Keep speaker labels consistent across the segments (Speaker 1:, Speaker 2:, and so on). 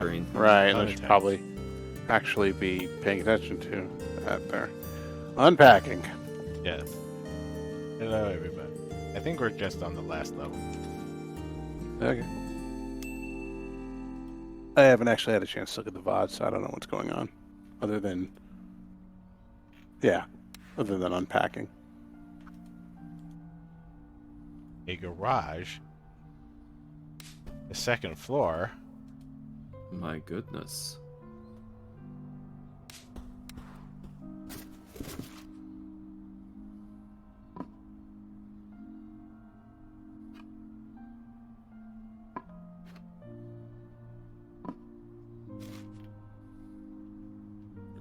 Speaker 1: screen.
Speaker 2: Right, I should probably actually be paying attention to that there. Unpacking.
Speaker 3: Yes. Hello, everybody. I think we're just on the last level.
Speaker 2: Okay. I haven't actually had a chance to look at the VOD, so I don't know what's going on. Other than unpacking.
Speaker 3: A garage. The second floor.
Speaker 1: My goodness.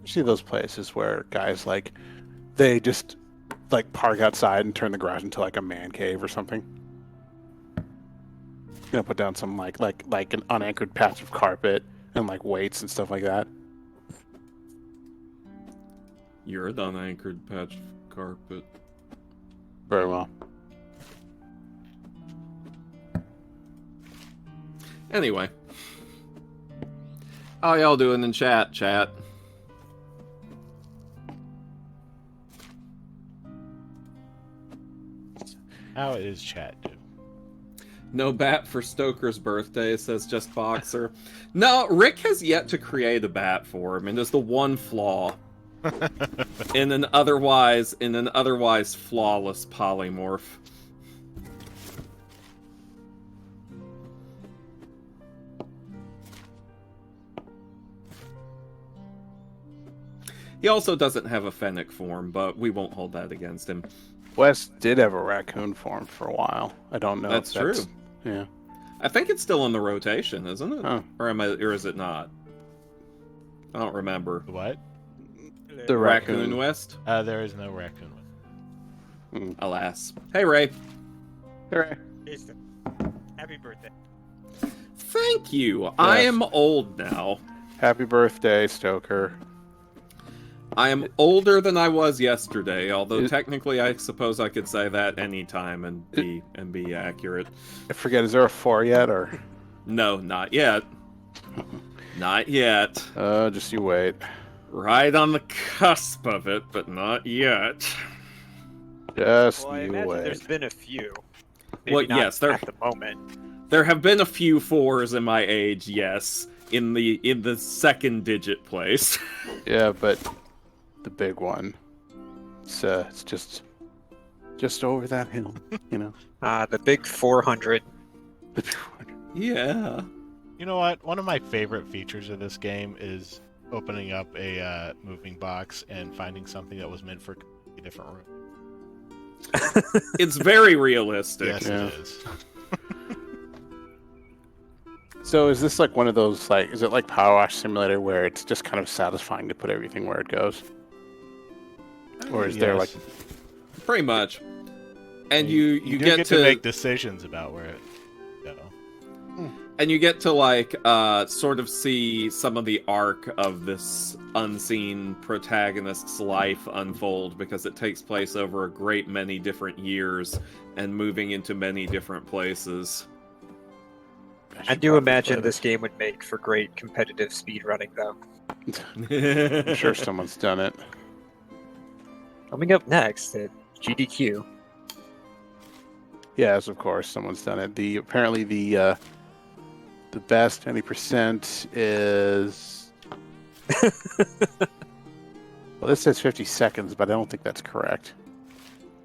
Speaker 2: See those places where guys they just park outside and turn the garage into a man cave or something. Put down some like an unanchored patch of carpet and weights and stuff like that.
Speaker 1: You're the unanchored patch of carpet.
Speaker 2: Very well.
Speaker 1: Anyway. How y'all doing in chat?
Speaker 3: How is chat, dude?
Speaker 1: No bat for Stoker's birthday, says Just Boxer. No, Rick has yet to create a bat for him, and there's the one flaw in an otherwise flawless polymorph. He also doesn't have a fennec form, but we won't hold that against him.
Speaker 2: Wes did have a raccoon form for a while. I don't know.
Speaker 1: That's true.
Speaker 2: Yeah.
Speaker 1: I think it's still in the rotation, isn't it?
Speaker 2: Oh.
Speaker 1: Or is it not? I don't remember.
Speaker 3: What?
Speaker 2: The
Speaker 1: Raccoon West?
Speaker 3: There is no raccoon.
Speaker 1: Alas. Hey, Ray.
Speaker 2: Hey, Ray.
Speaker 4: Happy birthday.
Speaker 1: Thank you. I am old now.
Speaker 2: Happy birthday, Stoker.
Speaker 1: I am older than I was yesterday, although technically I suppose I could say that any time and be accurate.
Speaker 2: I forget, is there a 4 yet, or?
Speaker 1: No, not yet. Not yet.
Speaker 2: Just you wait.
Speaker 1: Right on the cusp of it, but not yet.
Speaker 2: Just
Speaker 4: Well, I
Speaker 2: you
Speaker 4: imagine
Speaker 2: wait.
Speaker 4: there's been a few. Maybe
Speaker 1: Well,
Speaker 4: not
Speaker 1: yes, there
Speaker 4: at the moment.
Speaker 1: There have been a few 4s in my age, yes, in the second digit place.
Speaker 2: Yeah, but the big one, it's just over that hill,
Speaker 4: The big 400.
Speaker 1: Yeah.
Speaker 3: You know what? One of my favorite features of this game is opening up a moving box and finding something that was meant for a different room.
Speaker 1: It's very realistic.
Speaker 3: Yes, it is.
Speaker 2: So is this one of those, is it like Power Wash Simulator where it's just kind of satisfying to put everything where it goes? Or is there
Speaker 1: Pretty much. And you
Speaker 3: do
Speaker 1: get
Speaker 3: to make decisions about where it go.
Speaker 1: And you get to sort of see some of the arc of this unseen protagonist's life unfold, because it takes place over a great many different years and moving into many different places.
Speaker 4: I do imagine this game would make for great competitive speedrunning, though.
Speaker 2: I'm sure someone's done it.
Speaker 4: Coming up next at GDQ.
Speaker 2: Yes, of course, someone's done it. Apparently the best 20% is. Well, this says 50 seconds, but I don't think that's correct.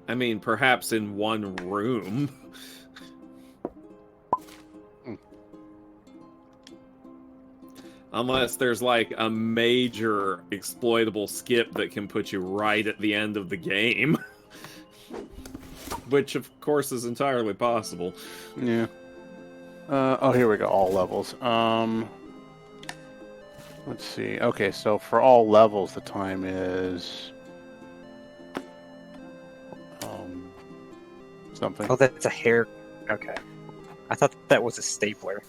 Speaker 1: I mean, perhaps in one room. Unless there's a major exploitable skip that can put you right at the end of the game. Which, of course, is entirely possible.
Speaker 2: Yeah. Here we go. All levels. Let's see. Okay, so for all levels, the time is something.
Speaker 4: Oh, that's a hair. Okay. I thought that was a stapler.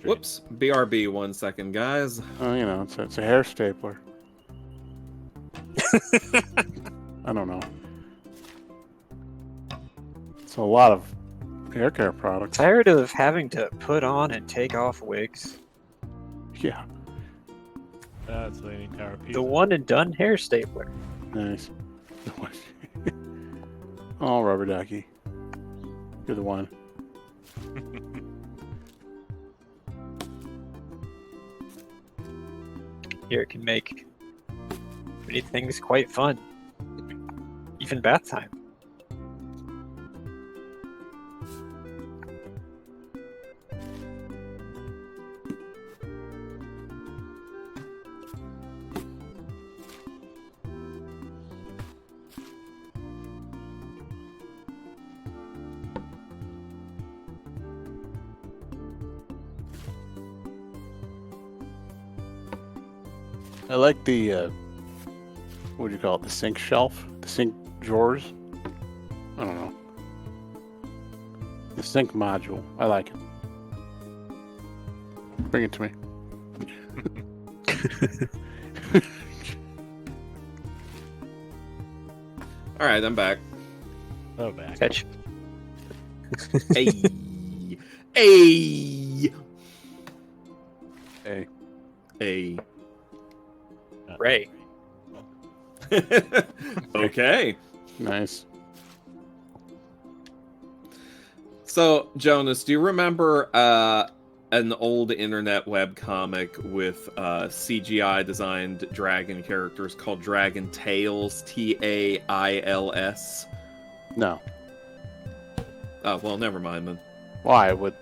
Speaker 1: Whoops. BRB 1 second, guys.
Speaker 2: Oh, it's a hair stapler. I don't know. It's a lot of hair care products.
Speaker 4: Tired of having to put on and take off wigs.
Speaker 2: Yeah,
Speaker 3: That's Leaning Tower of Pisa.
Speaker 4: The one and done hair stapler.
Speaker 2: nice. Oh, rubber ducky. You're the one.
Speaker 4: Here it can make many things quite fun. Even bath time.
Speaker 2: I like the what do you call it? The sink shelf, the sink drawers. I don't know. The sink module. I like it. Bring it to me.
Speaker 1: All right, I'm back.
Speaker 3: Oh, back.
Speaker 4: Catch.
Speaker 1: Hey, hey,
Speaker 2: Hey,
Speaker 1: hey.
Speaker 4: Ray.
Speaker 1: Okay.
Speaker 2: nice.
Speaker 1: So, Jonas, do you remember an old internet webcomic with CGI designed dragon characters called Dragon Tales? Tails?
Speaker 2: No.
Speaker 1: Oh, well, never mind then.
Speaker 2: Why would?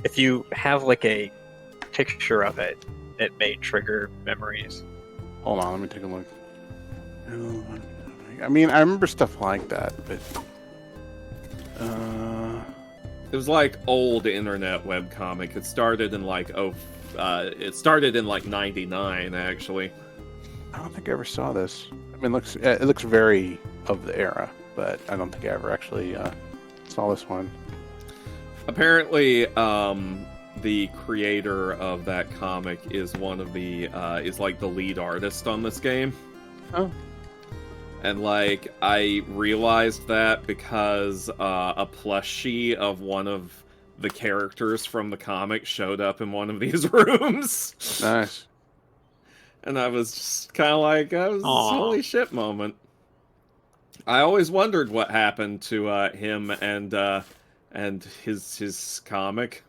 Speaker 4: If you have like a picture of it, it may trigger memories.
Speaker 2: Hold on, let me take a look. I mean, I remember stuff like that, but
Speaker 1: It was like old internet webcomic. It started in like it started in like '99 actually.
Speaker 2: I don't think I ever saw this. I mean, it looks very of the era, but I don't think I ever actually saw this one.
Speaker 1: Apparently, the creator of that comic is one of the is like the lead artist on this game.
Speaker 2: Oh.
Speaker 1: And like I realized that because a plushie of one of the characters from the comic showed up in one of these rooms.
Speaker 2: Nice.
Speaker 1: And I was just kind of like, I was
Speaker 4: Aw.
Speaker 1: holy shit moment. I always wondered what happened to him and his comic.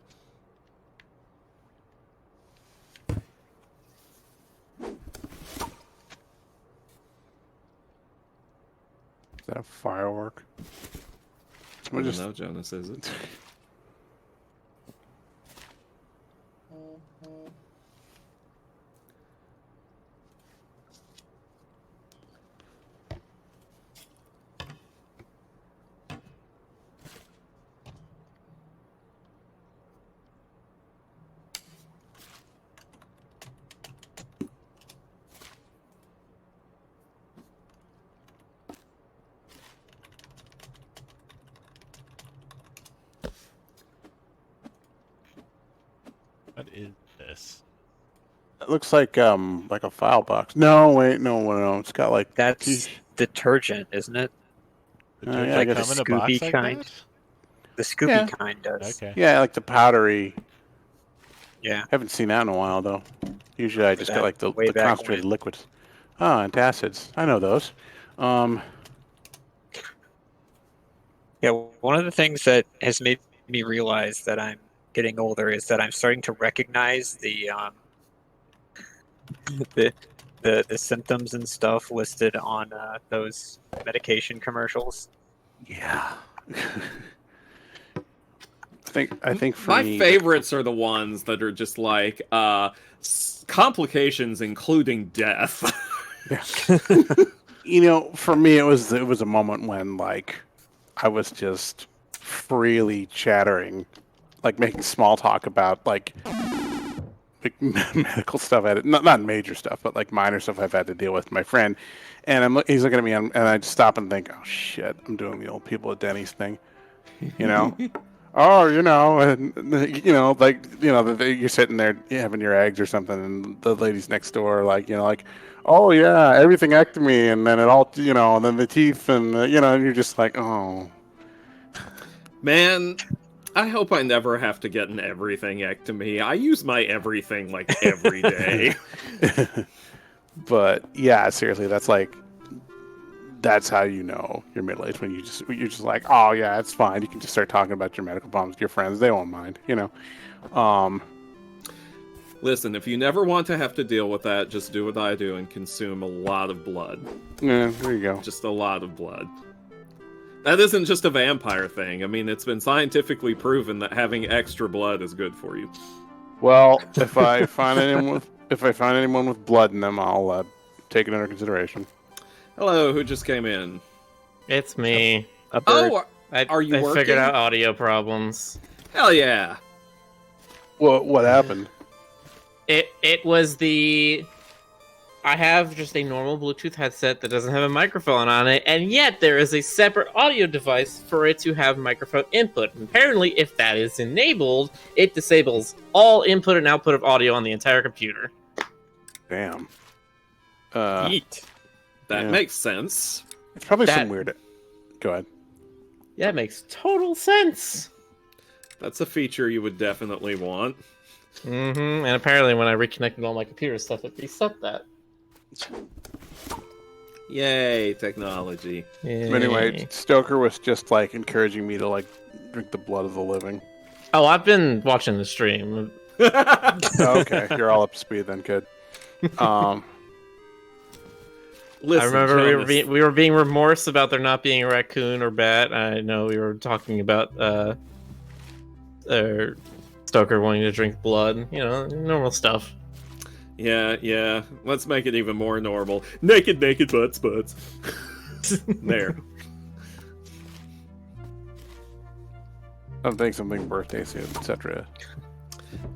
Speaker 2: Is that a firework?
Speaker 1: I
Speaker 2: We'll
Speaker 1: don't
Speaker 2: just
Speaker 1: know, Jonas, is it?
Speaker 3: What is this?
Speaker 2: It looks like a file box. No, wait, no. It's got like
Speaker 4: That's detergent, isn't it?
Speaker 3: Did
Speaker 2: yeah,
Speaker 3: you
Speaker 2: I
Speaker 3: like
Speaker 2: guess
Speaker 3: come in a box
Speaker 4: Scooby
Speaker 3: like
Speaker 4: kind.
Speaker 3: that?
Speaker 4: The Scooby
Speaker 2: Yeah.
Speaker 4: kind does.
Speaker 3: Okay.
Speaker 2: yeah, like the powdery.
Speaker 4: Yeah.
Speaker 2: Haven't seen that in a while though. Usually I just
Speaker 4: That
Speaker 2: get like the
Speaker 4: way back
Speaker 2: concentrated
Speaker 4: when.
Speaker 2: liquids. Oh, antacids. I know those.
Speaker 4: Yeah, one of the things that has made me realize that I'm getting older is that I'm starting to recognize the the symptoms and stuff listed on those medication commercials.
Speaker 2: Yeah. I think for
Speaker 1: My
Speaker 2: me,
Speaker 1: favorites are the ones that are just like complications including death.
Speaker 2: you know, for me it was a moment when like I was just freely chattering, like making small talk about like medical stuff. I had not major stuff, but like minor stuff I've had to deal with my friend, and he's looking at me and I just stop and think, oh shit, I'm doing the old people at Denny's thing, you know. Oh, you know, and you know, like you know, you're sitting there having your eggs or something, and the ladies next door, like you know, like, oh yeah, everything ectomy, and then it all, you know, and then the teeth, and you know, and you're just like, oh,
Speaker 1: Man, I hope I never have to get an everything ectomy. I use my everything like every day.
Speaker 2: But yeah, seriously, that's how you know you're middle-aged, when you're just like, oh yeah, it's fine. You can just start talking about your medical problems with your friends. They won't mind, you know.
Speaker 1: Listen, if you never want to have to deal with that, just do what I do and consume a lot of blood.
Speaker 2: Yeah, there you go.
Speaker 1: Just a lot of blood. That isn't just a vampire thing. I mean, it's been scientifically proven that having extra blood is good for you.
Speaker 2: Well, if I find anyone with blood in them, I'll take it under consideration.
Speaker 1: Hello, who just came in?
Speaker 5: It's me.
Speaker 4: A bird.
Speaker 1: Oh,
Speaker 5: I
Speaker 1: you working?
Speaker 5: figured out audio problems.
Speaker 1: Hell yeah.
Speaker 2: What happened?
Speaker 5: It was the... I have just a normal Bluetooth headset that doesn't have a microphone on it, and yet there is a separate audio device for it to have microphone input. And apparently, if that is enabled, it disables all input and output of audio on the entire computer.
Speaker 2: Damn.
Speaker 4: Eat.
Speaker 1: That makes sense.
Speaker 2: It's probably some weird... Go ahead.
Speaker 5: Yeah, it makes total sense.
Speaker 1: That's a feature you would definitely want.
Speaker 5: Mm-hmm. And apparently when I reconnected all my computer stuff, it reset that.
Speaker 1: Yay, technology.
Speaker 5: Yay.
Speaker 2: But anyway, Stoker was just like encouraging me to like drink the blood of the living.
Speaker 5: Oh, I've been watching the stream.
Speaker 2: Oh, okay, you're all up to speed then, kid.
Speaker 1: Listen,
Speaker 5: I remember
Speaker 1: Jonas,
Speaker 5: we were being remorse about there not being a raccoon or bat. I know we were talking about Stoker wanting to drink blood. You know, normal stuff.
Speaker 1: Yeah. Let's make it even more normal. Naked butts. There.
Speaker 2: Something birthday soon, etc.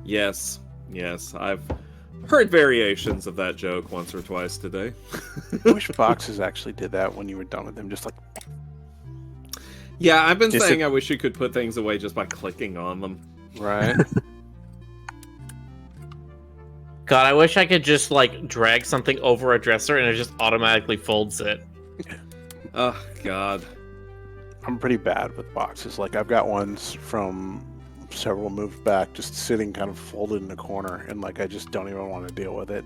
Speaker 1: Yes. I've heard variations of that joke once or twice today.
Speaker 2: I wish boxes actually did that when you were done with them, just like...
Speaker 1: Yeah, I've been saying I wish you could put things away just by clicking on them.
Speaker 2: Right.
Speaker 5: God, I wish I could just like drag something over a dresser and it just automatically folds it.
Speaker 1: Oh, God.
Speaker 2: I'm pretty bad with boxes. Like, I've got ones from several moves back just sitting kind of folded in a corner, and like I just don't even want to deal with it.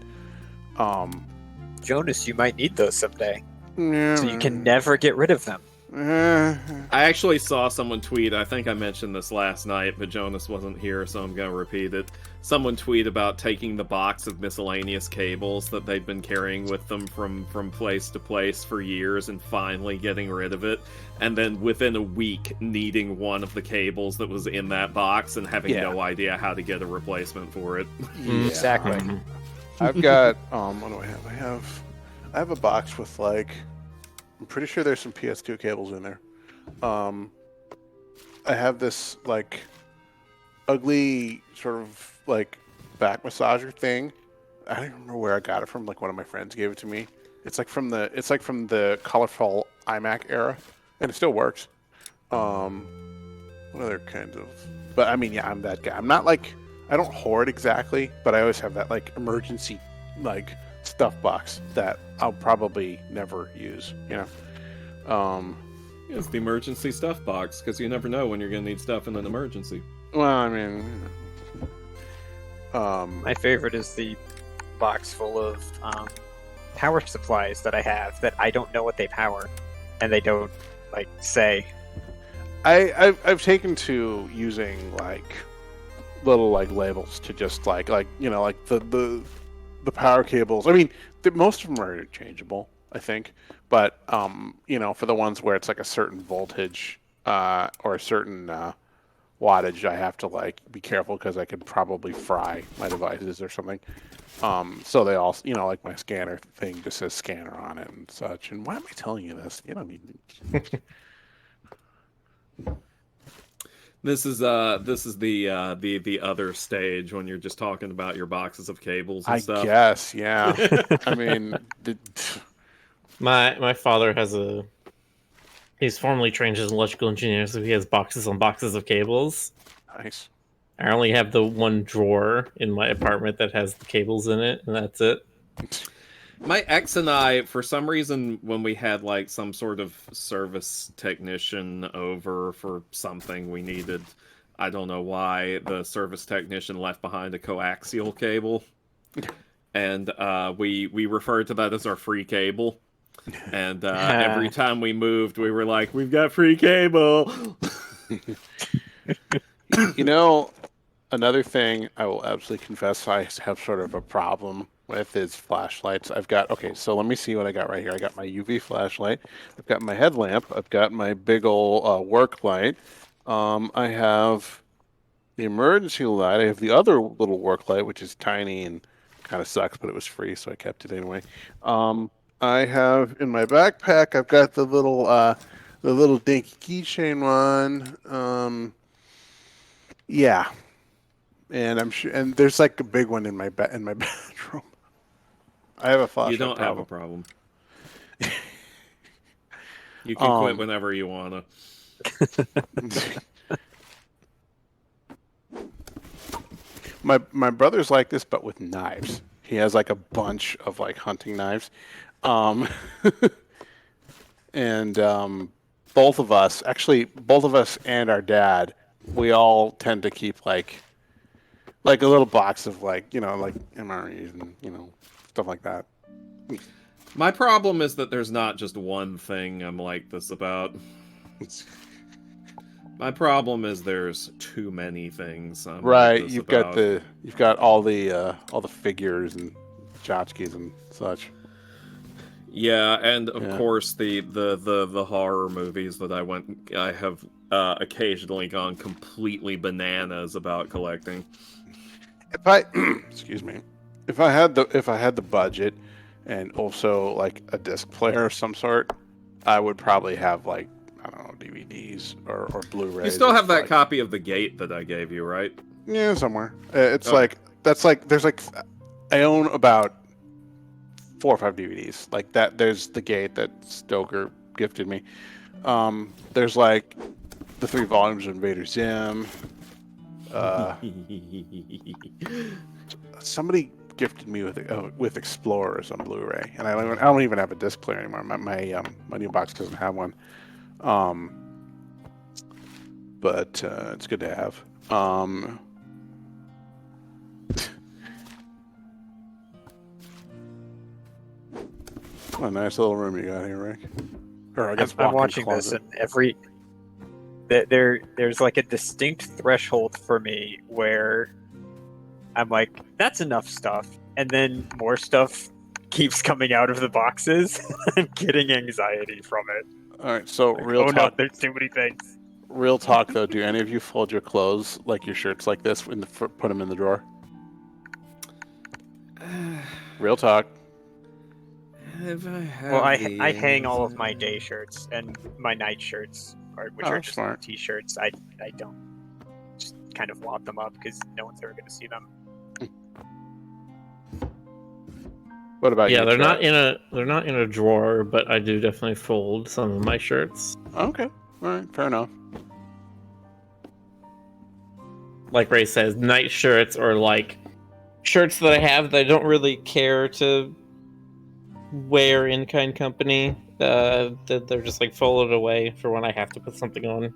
Speaker 4: Jonas, you might need those someday.
Speaker 2: Yeah.
Speaker 4: So you can never get rid of them.
Speaker 1: I actually saw someone tweet, I think I mentioned this last night, but Jonas wasn't here, so I'm going to repeat it. Someone tweet about taking the box of miscellaneous cables that they'd been carrying with them from place to place for years and finally getting rid of it, and then within a week needing one of the cables that was in that box and having no idea how to get a replacement for it.
Speaker 2: Yeah.
Speaker 4: Exactly.
Speaker 2: I've got what do I have? I have a box with like, I'm pretty sure there's some PS2 cables in there. I have this like ugly sort of like back massager thing. I don't remember where I got it from. Like one of my friends gave it to me. It's like from the colorful iMac era, and it still works. What other kinds of? But I mean, yeah, I'm that guy. I'm not like, I don't hoard exactly, but I always have that like emergency like stuff box that I'll probably never use, you know.
Speaker 1: It's the emergency stuff box, because you never know when you're going to need stuff in an emergency.
Speaker 2: Well, I mean,
Speaker 4: My favorite is the box full of power supplies that I have that I don't know what they power, and they don't like say.
Speaker 2: I've taken to using like little like labels to just like you know, like the power cables. I mean, most of them are interchangeable, I think, but you know, for the ones where it's like a certain voltage or a certain wattage, I have to like be careful because I could probably fry my devices or something. So they all, you know, like my scanner thing just says scanner on it and such. And why am I telling you this? You don't need.
Speaker 1: This is the other stage when you're just talking about your boxes of cables and stuff.
Speaker 2: I guess, yeah. I mean,
Speaker 5: My father has he's formerly trained as an electrical engineer, so he has boxes on boxes of cables.
Speaker 2: Nice.
Speaker 5: I only have the one drawer in my apartment that has the cables in it, and that's it.
Speaker 1: My ex and I, for some reason, when we had like some sort of service technician over for something we needed, I don't know why the service technician left behind a coaxial cable, and we referred to that as our free cable. And every time we moved, we were like, "We've got free cable."
Speaker 2: You know, another thing I will absolutely confess I have sort of a problem with is flashlights. So let me see what I got right here. I got my UV flashlight. I've got my headlamp. I've got my big old work light. I have the emergency light. I have the other little work light, which is tiny and kind of sucks, but it was free, so I kept it anyway. I have in my backpack, I've got the little dinky keychain one. Yeah, and I'm sure, and there's like a big one in my bedroom. I have a flashlight.
Speaker 1: You don't have a problem. You can quit whenever you wanna.
Speaker 2: My brother's like this, but with knives. He has like a bunch of like hunting knives, and both of us and our dad, we all tend to keep like a little box of like MREs and stuff like that.
Speaker 1: My problem is that there's not just one thing I'm like this about. My problem is there's too many things I'm
Speaker 2: Right,
Speaker 1: like this
Speaker 2: you've
Speaker 1: about.
Speaker 2: got all the figures and tchotchkes and such.
Speaker 1: Yeah, and of
Speaker 2: Yeah.
Speaker 1: course the horror movies that I have occasionally gone completely bananas about collecting.
Speaker 2: If I excuse me, if I had the budget and also like a disc player of some sort, I would probably have like, I don't know, DVDs or Blu-rays.
Speaker 1: You still have that
Speaker 2: like,
Speaker 1: copy of The Gate that I gave you, right?
Speaker 2: Yeah, somewhere. It's
Speaker 1: Okay.
Speaker 2: I own about 4 or 5 DVDs like that. There's The Gate that Stoker gifted me. There's like the 3 volumes of Invader Zim. Somebody gifted me with Explorers on Blu-ray, and I don't even have a disc player anymore. My new box doesn't have one. But it's good to have. What a nice little room you got here, Rick. Or I guess
Speaker 4: I'm
Speaker 2: walk-in
Speaker 4: watching
Speaker 2: closet.
Speaker 4: this, and there's like a distinct threshold for me where I'm like, that's enough stuff, and then more stuff keeps coming out of the boxes. I'm getting anxiety from it.
Speaker 2: All right, so
Speaker 4: Like,
Speaker 2: real
Speaker 4: oh
Speaker 2: talk.
Speaker 4: no, there's too many things.
Speaker 2: Real talk though. Do any of you fold your clothes like your shirts like this put them in the drawer? Real talk.
Speaker 4: Well, I hang all of my day shirts and my night shirts, which are just
Speaker 2: smart.
Speaker 4: t-shirts. I don't just kind of lock them up because no one's ever going to see them.
Speaker 2: What about you?
Speaker 5: Yeah, they're
Speaker 2: Chad?
Speaker 5: not in a drawer, but I do definitely fold some of my shirts.
Speaker 2: Okay, all right, fair enough.
Speaker 5: Like Ray says, night shirts or like shirts that I have that I don't really care to wear in kind company. That they're just like folded away for when I have to put something on.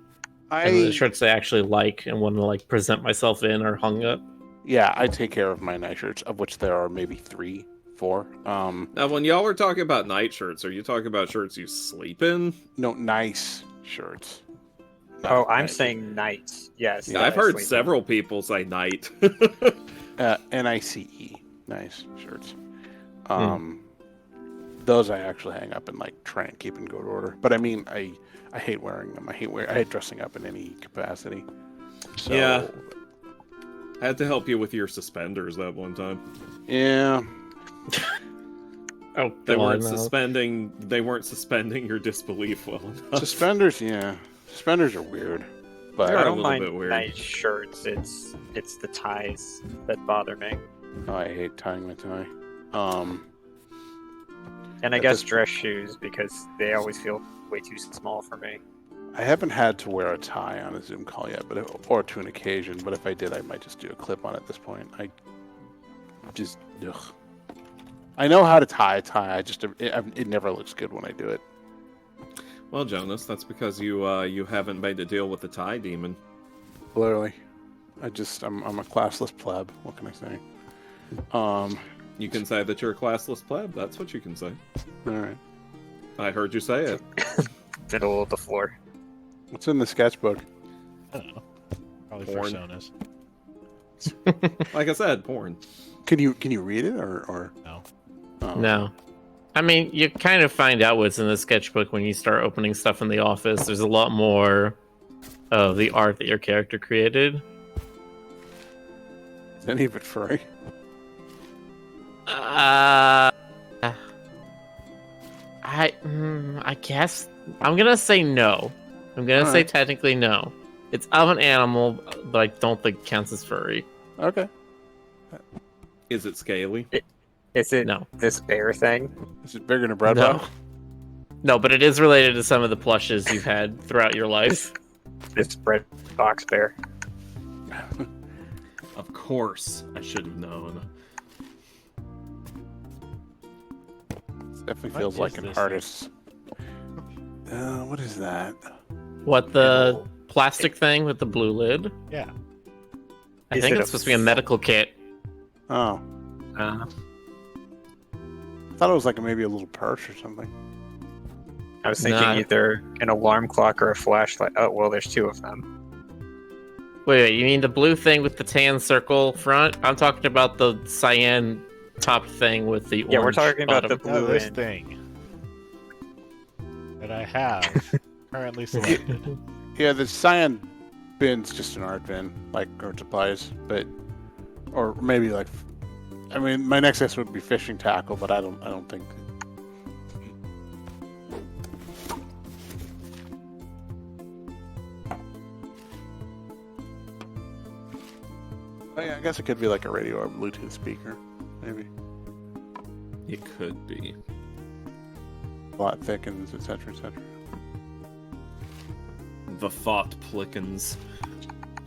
Speaker 5: And the shirts I actually like and want to like present myself in are hung up.
Speaker 2: Yeah, I take care of my night shirts, of which there are maybe 3, 4.
Speaker 1: Now, when y'all are talking about night shirts, are you talking about shirts you sleep in?
Speaker 2: No, nice shirts.
Speaker 4: Oh, I'm
Speaker 2: Nice.
Speaker 4: saying nights. Yes.
Speaker 1: Yeah,
Speaker 4: that
Speaker 1: I've
Speaker 4: I
Speaker 1: heard
Speaker 4: sleep in.
Speaker 1: several people say night.
Speaker 2: NICE, nice shirts. Those I actually hang up and like try and keep in good order. But I mean, I hate wearing them. I hate dressing up in any capacity. So,
Speaker 1: Yeah. I had to help you with your suspenders that one time.
Speaker 2: Yeah.
Speaker 5: Oh,
Speaker 1: They weren't
Speaker 5: no.
Speaker 1: suspending your disbelief well enough.
Speaker 2: Suspenders, yeah. Suspenders are weird. But
Speaker 1: They're
Speaker 4: I
Speaker 1: a
Speaker 4: don't
Speaker 1: little
Speaker 4: mind
Speaker 1: bit weird.
Speaker 4: night shirts. It's the ties that bother me.
Speaker 2: oh, I hate tying my tie.
Speaker 4: And I
Speaker 2: At
Speaker 4: guess
Speaker 2: this-
Speaker 4: dress shoes because they always feel way too small for me.
Speaker 2: I haven't had to wear a tie on a Zoom call yet, or to an occasion. But if I did, I might just do a clip on at this point. Ugh. I know how to tie a tie. It never looks good when I do it.
Speaker 1: Well, Jonas, that's because you haven't made a deal with the tie demon.
Speaker 2: Literally. I'm a classless pleb. What can I say?
Speaker 1: You can say that you're a classless pleb. That's what you can say.
Speaker 2: All right.
Speaker 1: I heard you say it.
Speaker 4: Middle of the floor.
Speaker 2: What's in the sketchbook?
Speaker 3: I don't know. Probably
Speaker 1: Porn.
Speaker 3: personas.
Speaker 1: Like I said, porn.
Speaker 2: Can you read it or?
Speaker 3: No.
Speaker 2: Oh.
Speaker 5: No. I mean, you kind of find out what's in the sketchbook when you start opening stuff in the office. There's a lot more of the art that your character created.
Speaker 2: Is any of it furry?
Speaker 5: I guess I'm gonna say no. I'm gonna say
Speaker 2: Alright.
Speaker 5: technically no. It's of an animal, but I don't think it counts as furry.
Speaker 2: Okay.
Speaker 1: Is it scaly?
Speaker 4: Is it
Speaker 5: No.
Speaker 4: this bear thing?
Speaker 2: Is it bigger than a bread
Speaker 5: No.
Speaker 2: box?
Speaker 5: No, but it is related to some of the plushes you've had throughout your life.
Speaker 4: This bread box bear.
Speaker 1: Of course, I should have known.
Speaker 2: It definitely
Speaker 3: What
Speaker 2: feels
Speaker 3: is
Speaker 2: like an
Speaker 3: this
Speaker 2: artist's. What is that?
Speaker 5: What, the plastic thing with the blue lid?
Speaker 3: Yeah.
Speaker 5: I
Speaker 4: Is
Speaker 5: think
Speaker 4: it
Speaker 5: it's
Speaker 4: a
Speaker 5: supposed to be a medical kit.
Speaker 2: Oh,
Speaker 4: Uh,
Speaker 2: I thought it was like maybe a little purse or something.
Speaker 4: I was thinking
Speaker 5: Nah.
Speaker 4: either an alarm clock or a flashlight. Oh, well, there's two of them.
Speaker 5: Wait, you mean the blue thing with the tan circle front? I'm talking about the cyan top thing with the orange
Speaker 4: Yeah, we're talking about
Speaker 5: bottom.
Speaker 4: the
Speaker 3: Now
Speaker 4: blue
Speaker 3: this
Speaker 4: end.
Speaker 3: thing that I have currently selected.
Speaker 2: Yeah, the cyan bin's just an art bin, like art supplies, but or maybe like, I mean, my next guess would be fishing tackle, but I don't think. Oh, yeah, I guess it could be like a radio or Bluetooth speaker, maybe.
Speaker 1: It could be.
Speaker 2: Plot thickens, etc., etc.
Speaker 1: The thought plickens.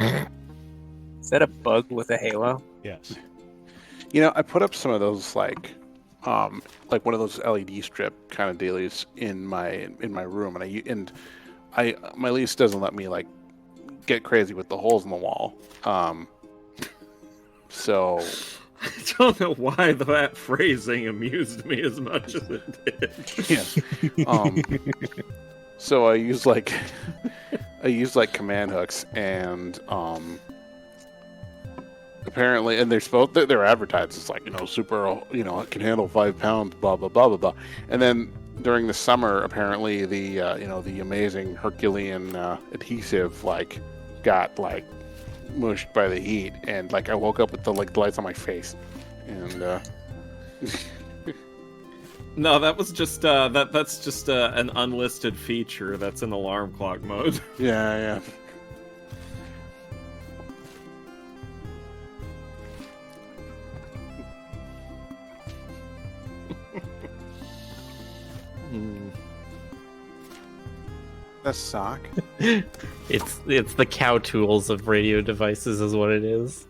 Speaker 4: Is that a bug with a halo?
Speaker 3: Yes.
Speaker 2: You know, I put up some of those like one of those LED strip kind of dailies in my room, and my lease doesn't let me like get crazy with the holes in the wall. So
Speaker 1: I don't know why that phrasing amused me as much as it did.
Speaker 2: yeah. So I use like command hooks and apparently, and they're advertised. It's like, super, it can handle 5 pounds, blah blah blah blah blah. And then during the summer, apparently the the amazing Herculean adhesive like got like mushed by the heat, and like I woke up with the lights on my face, and
Speaker 1: No, that was just that's just an unlisted feature that's in alarm clock mode.
Speaker 2: yeah. A sock.
Speaker 5: It's the cow tools of radio devices, is what it is.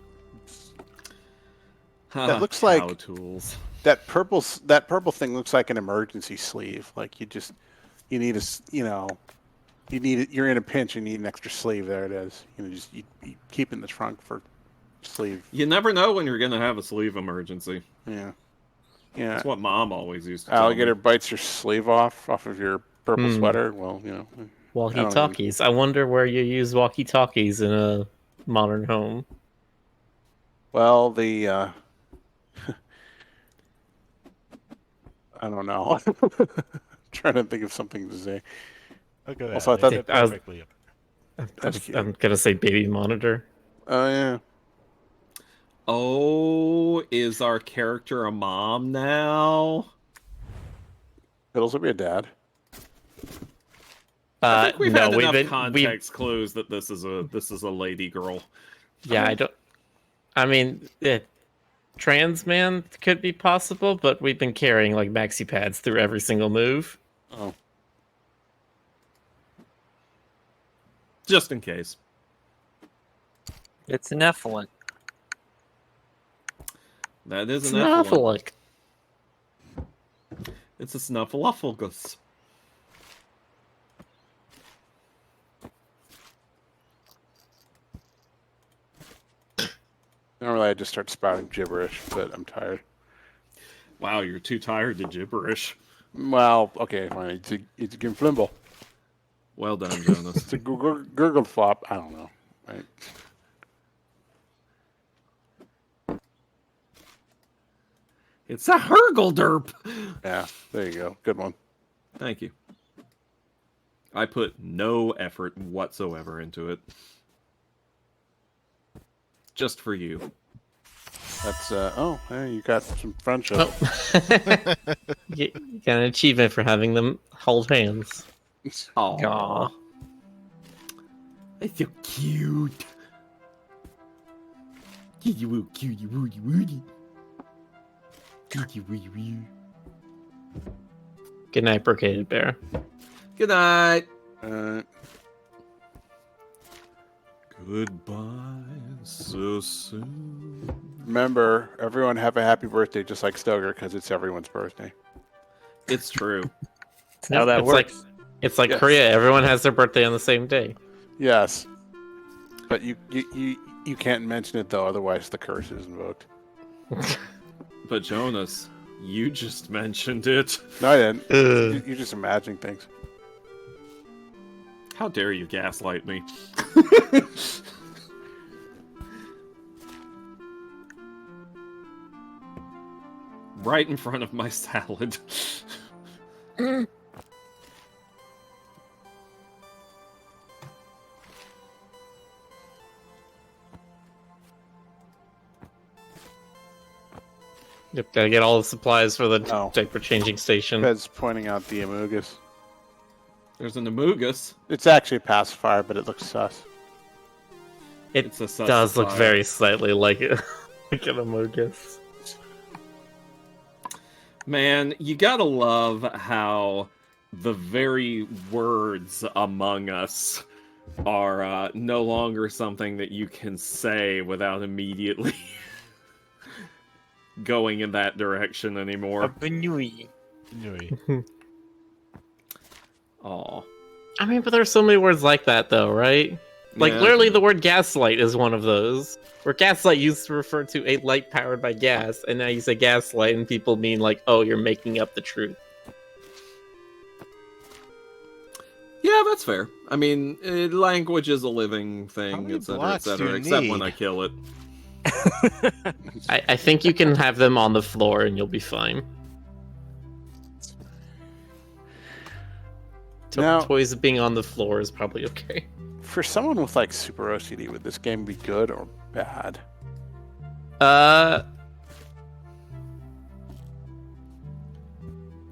Speaker 2: That looks like-
Speaker 1: Cow tools.
Speaker 2: That purple thing looks like an emergency sleeve. Like you need you're in a pinch and you need an extra sleeve. There it is. You keep it in the trunk for sleeve.
Speaker 1: You never know when you're gonna have a sleeve emergency.
Speaker 2: Yeah.
Speaker 1: That's what Mom always used to tell
Speaker 2: Alligator
Speaker 1: me.
Speaker 2: bites your sleeve off of your purple sweater. Well,
Speaker 5: Walkie-talkies. I wonder where you use walkie-talkies in a modern home.
Speaker 2: Well, the I don't know. Trying to think of something to say.
Speaker 3: Look at that.
Speaker 2: Also, I
Speaker 3: They
Speaker 2: thought-
Speaker 3: fit
Speaker 5: I was-
Speaker 3: perfectly.
Speaker 2: That's cute.
Speaker 5: I'm gonna say baby monitor.
Speaker 2: Oh yeah.
Speaker 1: Oh, is our character a mom now?
Speaker 2: Piddles will be a dad.
Speaker 1: I think we've had
Speaker 5: we've
Speaker 1: enough
Speaker 5: been,
Speaker 1: context clues that this is a lady girl.
Speaker 5: Yeah, I don't. I mean, trans man could be possible, but we've been carrying like maxi pads through every single move.
Speaker 2: Oh.
Speaker 1: Just in case.
Speaker 4: It's an effluent.
Speaker 1: That is an effluent.
Speaker 5: Snuffleupagus.
Speaker 1: It's a snuffleupagus.
Speaker 2: Normally I just start spouting gibberish, but I'm tired.
Speaker 1: Wow, you're too tired to gibberish.
Speaker 2: Well, okay, fine. It's a Gimflimble.
Speaker 1: Well done, Jonas.
Speaker 2: It's a gurgle flop. I don't know. Right?
Speaker 1: It's a hurgle-derp!
Speaker 2: Yeah, there you go. Good one.
Speaker 1: Thank you. I put no effort whatsoever into it. Just for you.
Speaker 2: That's hey, you got some friendship.
Speaker 5: Oh. You got an achievement for having them hold hands.
Speaker 1: Aww. That's so cute. You woo, cute, you woody woody. Cute, woody woody.
Speaker 5: Good night, Brocaded Bear.
Speaker 1: Good night.
Speaker 2: Uh,
Speaker 1: Goodbye so soon.
Speaker 2: remember, everyone have a happy birthday, just like Stoker, because it's everyone's birthday.
Speaker 1: It's true.
Speaker 4: That's how that
Speaker 5: it's
Speaker 4: works.
Speaker 5: It's like
Speaker 2: Yes.
Speaker 5: Korea. Everyone has their birthday on the same day.
Speaker 2: Yes, but you can't mention it though, otherwise the curse is invoked.
Speaker 1: But Jonas, you just mentioned it.
Speaker 2: No, I didn't. You're just imagining things.
Speaker 1: How dare you gaslight me? Right in front of my salad.
Speaker 5: Yep, gotta get all the supplies for the
Speaker 2: Oh.
Speaker 5: diaper changing station.
Speaker 2: Fed's pointing out the Amogus.
Speaker 1: There's an Amogus.
Speaker 2: It's actually a pacifier, but it looks sus.
Speaker 5: It
Speaker 1: It's a sus
Speaker 5: does look
Speaker 1: supplier.
Speaker 5: very slightly like it, like an Amogus.
Speaker 1: Man, you gotta love how the very words Among Us are no longer something that you can say without immediately going in that direction anymore.
Speaker 4: Abanui.
Speaker 3: Nui.
Speaker 1: Aw.
Speaker 5: I mean, but there's so many words like that, though, right? Like,
Speaker 1: Yeah.
Speaker 5: literally, the word gaslight is one of those. Where gaslight used to refer to a light powered by gas, and now you say gaslight, and people mean, like, oh, you're making up the truth.
Speaker 1: Yeah, that's fair. I mean, language is a living
Speaker 3: How
Speaker 1: thing,
Speaker 3: many
Speaker 1: etc.,
Speaker 3: blocks do
Speaker 1: etc.,
Speaker 3: you
Speaker 1: except when
Speaker 3: need?
Speaker 1: I kill it.
Speaker 5: I think you can have them on the floor, and you'll be fine.
Speaker 2: Now-
Speaker 5: Toys being on the floor is probably okay.
Speaker 2: For someone with like super OCD, would this game be good or bad?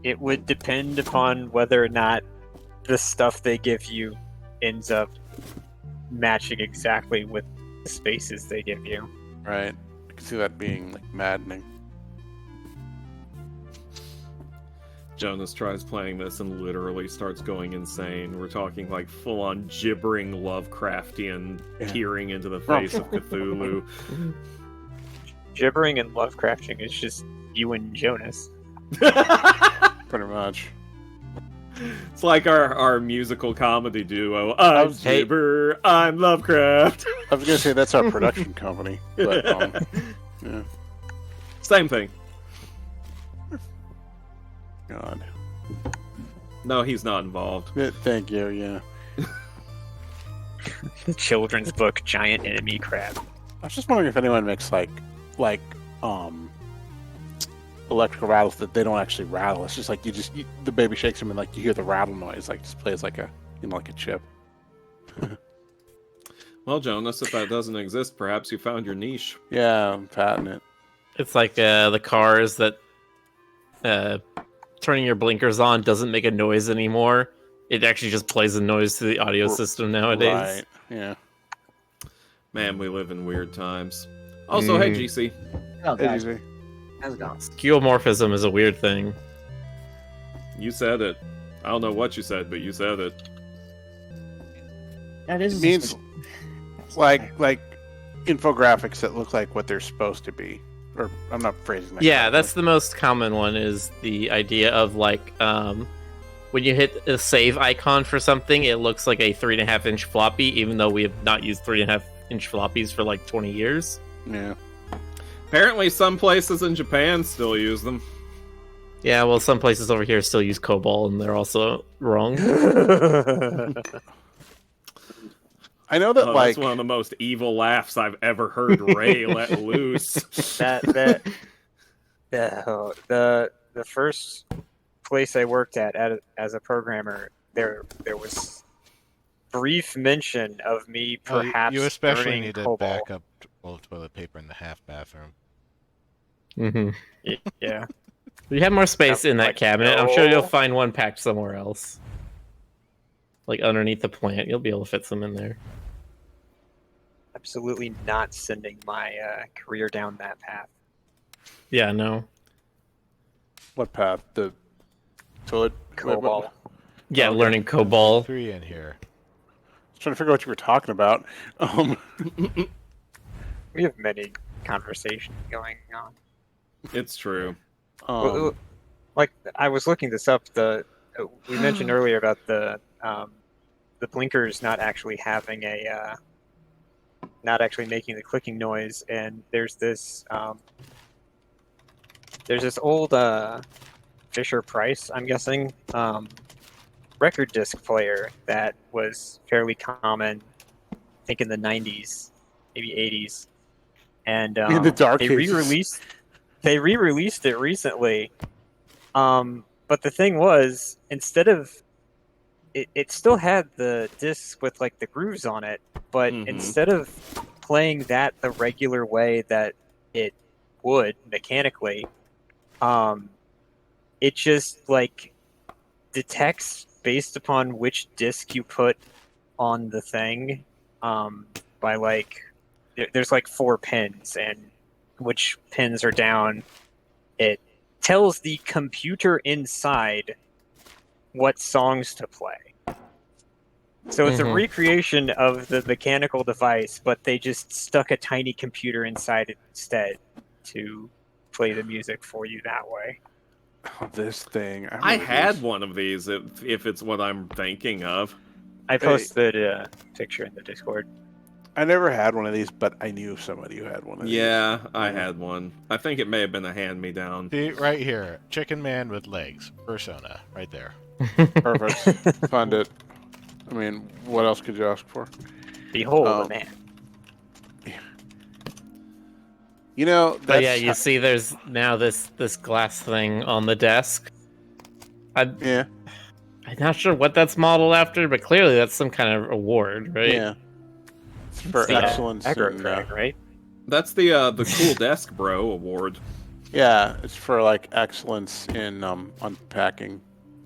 Speaker 4: It would depend upon whether or not the stuff they give you ends up matching exactly with the spaces they give you.
Speaker 2: Right. I can see that being like maddening.
Speaker 1: Jonas tries playing this and literally starts going insane. We're talking like full-on gibbering Lovecraftian
Speaker 2: Yeah.
Speaker 1: peering into the face of Cthulhu.
Speaker 4: Gibbering and Lovecrafting is just you and Jonas.
Speaker 2: Pretty much.
Speaker 1: It's like our musical comedy duo. I'm
Speaker 2: Hey.
Speaker 1: Gibber, I'm Lovecraft.
Speaker 2: I was gonna say that's our production company, but yeah.
Speaker 1: Same thing.
Speaker 2: God.
Speaker 1: No, he's not involved.
Speaker 2: Thank you. Yeah.
Speaker 4: The children's book, Giant Enemy Crab.
Speaker 2: I was just wondering if anyone makes like electrical rattles that they don't actually rattle. It's just like the baby shakes them and like you hear the rattle noise, like just plays like a like a chip.
Speaker 1: Well, Jonas, if that doesn't exist, perhaps you found your niche.
Speaker 2: Yeah, I'm patting it.
Speaker 5: It's like the cars that turning your blinkers on doesn't make a noise anymore. It actually just plays a noise to the audio system nowadays.
Speaker 2: Right. Yeah.
Speaker 1: Man, we live in weird times. Also, hey, GC.
Speaker 6: Oh, guys,
Speaker 2: Easy.
Speaker 6: how's it going?
Speaker 5: Skeuomorphism is a weird thing.
Speaker 1: You said it. I don't know what you said, but you said it.
Speaker 6: That is
Speaker 2: It means like infographics that look like what they're supposed to be. Or I'm not phrasing that.
Speaker 5: Yeah,
Speaker 2: correctly.
Speaker 5: that's the most common one, is the idea of like when you hit a save icon for something, it looks like a 3.5-inch floppy, even though we have not used 3.5-inch floppies for like 20 years.
Speaker 2: Yeah.
Speaker 1: Apparently, some places in Japan still use them.
Speaker 5: Yeah, well, some places over here still use COBOL, and they're also wrong.
Speaker 2: I know that
Speaker 1: That's one of the most evil laughs I've ever heard Ray let loose.
Speaker 4: The first place I worked at as a programmer, there was brief mention of me perhaps
Speaker 3: you especially
Speaker 4: learning
Speaker 3: need to
Speaker 4: COBOL.
Speaker 3: back up full of toilet paper in the half bathroom.
Speaker 5: Mm-hmm.
Speaker 4: Yeah.
Speaker 5: You have more space in that
Speaker 4: Like,
Speaker 5: cabinet. I'm sure you'll
Speaker 4: no.
Speaker 5: find one packed somewhere else. Like underneath the plant. You'll be able to fit some in there.
Speaker 4: Absolutely not sending my career down that path.
Speaker 5: Yeah, no.
Speaker 2: What path? The toilet?
Speaker 4: COBOL.
Speaker 5: Yeah,
Speaker 2: Okay.
Speaker 5: learning COBOL.
Speaker 3: 3 in here.
Speaker 2: I was trying to figure out what you were talking about.
Speaker 4: We have many conversations going on.
Speaker 1: It's true.
Speaker 4: Like I was looking this up. We mentioned earlier about the blinkers not actually having not actually making the clicking noise, and there's this old Fisher Price, I'm guessing, record disc player that was fairly common, I think in the 90s, maybe 80s, and
Speaker 2: in the dark
Speaker 4: they
Speaker 2: ages.
Speaker 4: re-released it recently. But the thing was, instead of it still had the discs with like the grooves on it, but instead of playing that the regular way that it would mechanically, it just like detects based upon which disc you put on the thing, by like there's like 4 pins, and which pins are down, it tells the computer inside what songs to play. So it's a recreation of the mechanical device, but they just stuck a tiny computer inside it instead to play the music for you that way.
Speaker 2: Oh, this thing.
Speaker 1: I had one of these, if it's what I'm thinking of.
Speaker 4: I posted a picture in the Discord.
Speaker 2: I never had one of these, but I knew somebody who had one of these.
Speaker 1: Yeah, I had one. I think it may have been a hand-me-down.
Speaker 3: See, right here. Chicken Man with legs. Persona. Right there.
Speaker 2: Perfect. Fund it. I mean, what else could you ask for?
Speaker 4: Behold the man.
Speaker 2: You know, that's...
Speaker 5: But yeah, you see there's now this glass thing on the desk.
Speaker 2: Yeah.
Speaker 5: I'm not sure what that's modeled after, but clearly that's some kind of award, right?
Speaker 2: Yeah. It's for
Speaker 4: The
Speaker 2: excellence.
Speaker 4: aggro
Speaker 2: in,
Speaker 4: crack, right?
Speaker 1: That's the Cool Desk Bro award.
Speaker 2: Yeah, it's for like excellence in unpacking.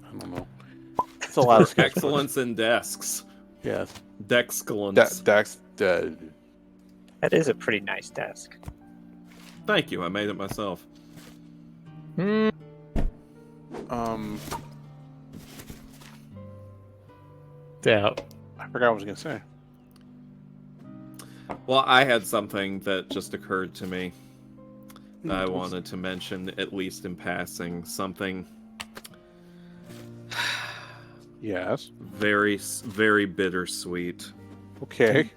Speaker 2: I don't know. It's a lot of sketch
Speaker 1: Excellence in desks.
Speaker 2: Yes.
Speaker 1: Dexcellence.
Speaker 4: That is a pretty nice desk.
Speaker 1: Thank you, I made it myself.
Speaker 5: Hmm. Yeah.
Speaker 2: I forgot what I was gonna say.
Speaker 1: Well, I had something that just occurred to me. I wanted to mention, at least in passing, something
Speaker 2: Yes.
Speaker 1: very, very bittersweet.
Speaker 2: Okay.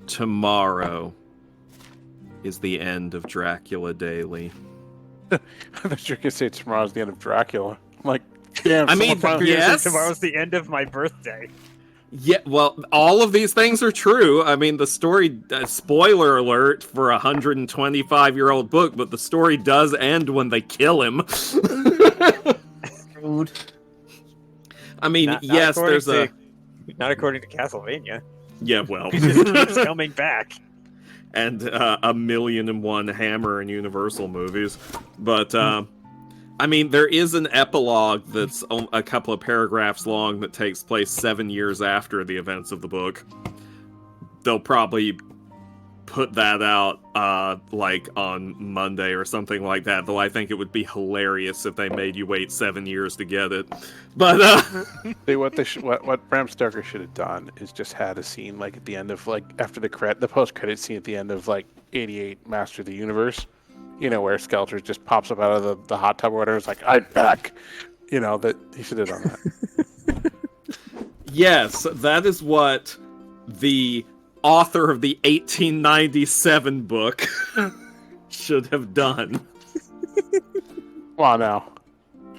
Speaker 1: Tomorrow is the end of Dracula Daily.
Speaker 2: I thought you were gonna say tomorrow's the end of Dracula. I'm like, damn.
Speaker 1: I mean, yes.
Speaker 4: Tomorrow's the end of my birthday.
Speaker 1: Yeah, well, all of these things are true. I mean, the story, spoiler alert for a 125-year-old book, but the story does end when they kill him.
Speaker 4: Rude.
Speaker 1: I mean,
Speaker 4: Not
Speaker 1: yes, there's
Speaker 4: not according to Castlevania.
Speaker 1: Yeah, well.
Speaker 4: He's coming back.
Speaker 1: And 1,000,001 Hammer and Universal movies. But, I mean, there is an epilogue that's a couple of paragraphs long that takes place 7 years after the events of the book. They'll probably put that out, like, on Monday or something like that, though I think it would be hilarious if they made you wait 7 years to get it. But,
Speaker 2: See, what Bram Stoker should have done is just had a scene, like, at the end of, like, after the post-credit scene at the end of, like, 88 Master of the Universe. You know, where Skeletor just pops up out of the hot tub or whatever. It's like, I'm back. You know, that he should have done that.
Speaker 1: yes, that is what the author of the 1897 book should have done.
Speaker 2: Well, no.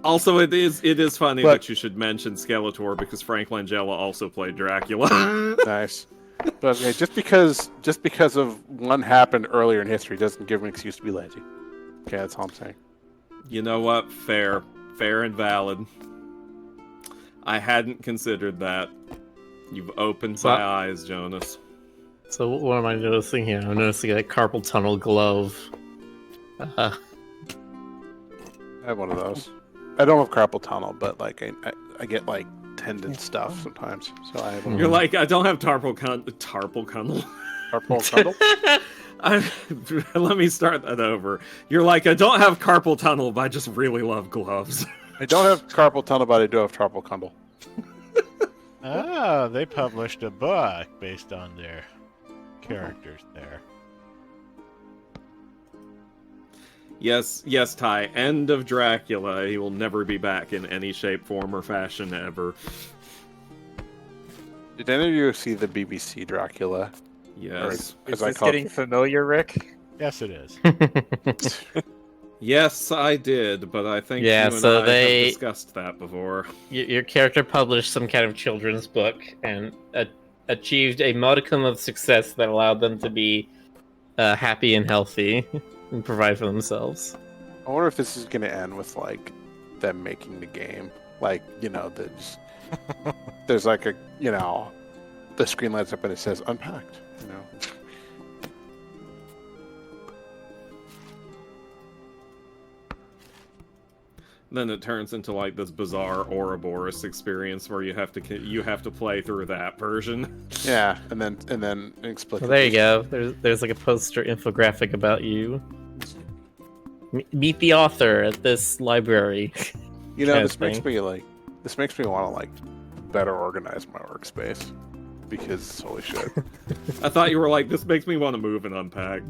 Speaker 1: Also, it is funny
Speaker 2: But-
Speaker 1: that you should mention Skeletor because Frank Langella also played Dracula.
Speaker 2: Nice. But okay, just because of one happened earlier in history doesn't give an excuse to be lazy. Okay, that's all I'm saying.
Speaker 1: You know what? Fair and valid. I hadn't considered that. You've opened my eyes, Jonas.
Speaker 5: So what am I noticing here? I'm noticing a carpal tunnel glove.
Speaker 2: I have one of those. I don't have carpal tunnel, but like I get like tendon stuff sometimes. So I have one.
Speaker 1: You're like, I don't have carpal tunnel.
Speaker 2: Carpal tunnel?
Speaker 1: Let me start that over. You're like, I don't have carpal tunnel, but I just really love gloves.
Speaker 2: I don't have carpal tunnel, but I do have carpal tunnel.
Speaker 3: Oh, they published a book based on their characters there.
Speaker 1: Yes, Ty. End of Dracula. He will never be back in any shape, form, or fashion ever.
Speaker 2: Did any of you see the BBC Dracula?
Speaker 1: Yes.
Speaker 2: Or,
Speaker 4: Is this getting familiar, Rick?
Speaker 3: Yes, it is.
Speaker 1: Yes, I did, but I think
Speaker 5: Yeah,
Speaker 1: you and
Speaker 5: so
Speaker 1: I
Speaker 5: they-
Speaker 1: have discussed that before.
Speaker 5: Your character published some kind of children's book and achieved a modicum of success that allowed them to be happy and healthy and provide for themselves.
Speaker 2: I wonder if this is going to end with like them making the game. Like, there's like a, the screen lights up and it says Unpacked,
Speaker 1: Then it turns into like this bizarre Ouroboros experience where you have to play through that version.
Speaker 2: Yeah, and then inexplicably.
Speaker 5: Well, there you go. There's like a poster infographic about you. Meet the author at this library.
Speaker 2: This makes me want to like better organize my workspace because holy shit.
Speaker 1: I thought you were like, this makes me want to move and unpack.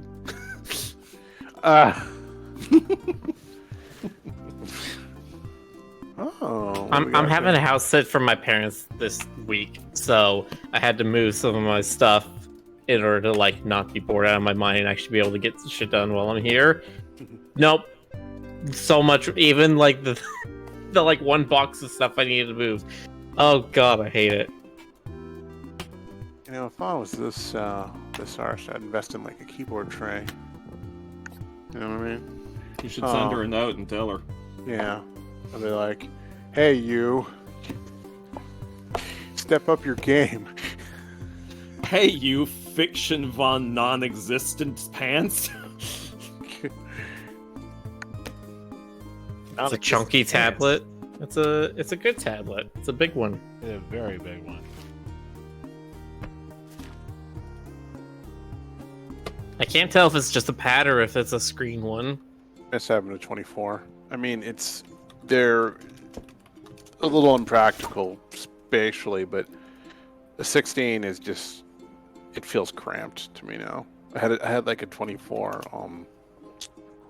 Speaker 2: Oh,
Speaker 5: I'm having a house sit for my parents this week, so I had to move some of my stuff in order to like not be bored out of my mind and actually be able to get shit done while I'm here. Nope. So much, even like the like one box of stuff I needed to move. Oh god, I hate it.
Speaker 2: If I was this arse, I'd invest in like a keyboard tray. You know what I mean?
Speaker 1: You should send her a note and tell her.
Speaker 2: Yeah. I'd be like, hey, you. Step up your game.
Speaker 1: Hey, you fiction von non-existent pants.
Speaker 5: It's a chunky tablet. It's a good tablet. It's a big one.
Speaker 3: A very big one.
Speaker 5: I can't tell if it's just a pad or if it's a screen one.
Speaker 2: It's having a 24. I mean, they're a little impractical spatially, but the 16 is just, it feels cramped to me now. I had like a 24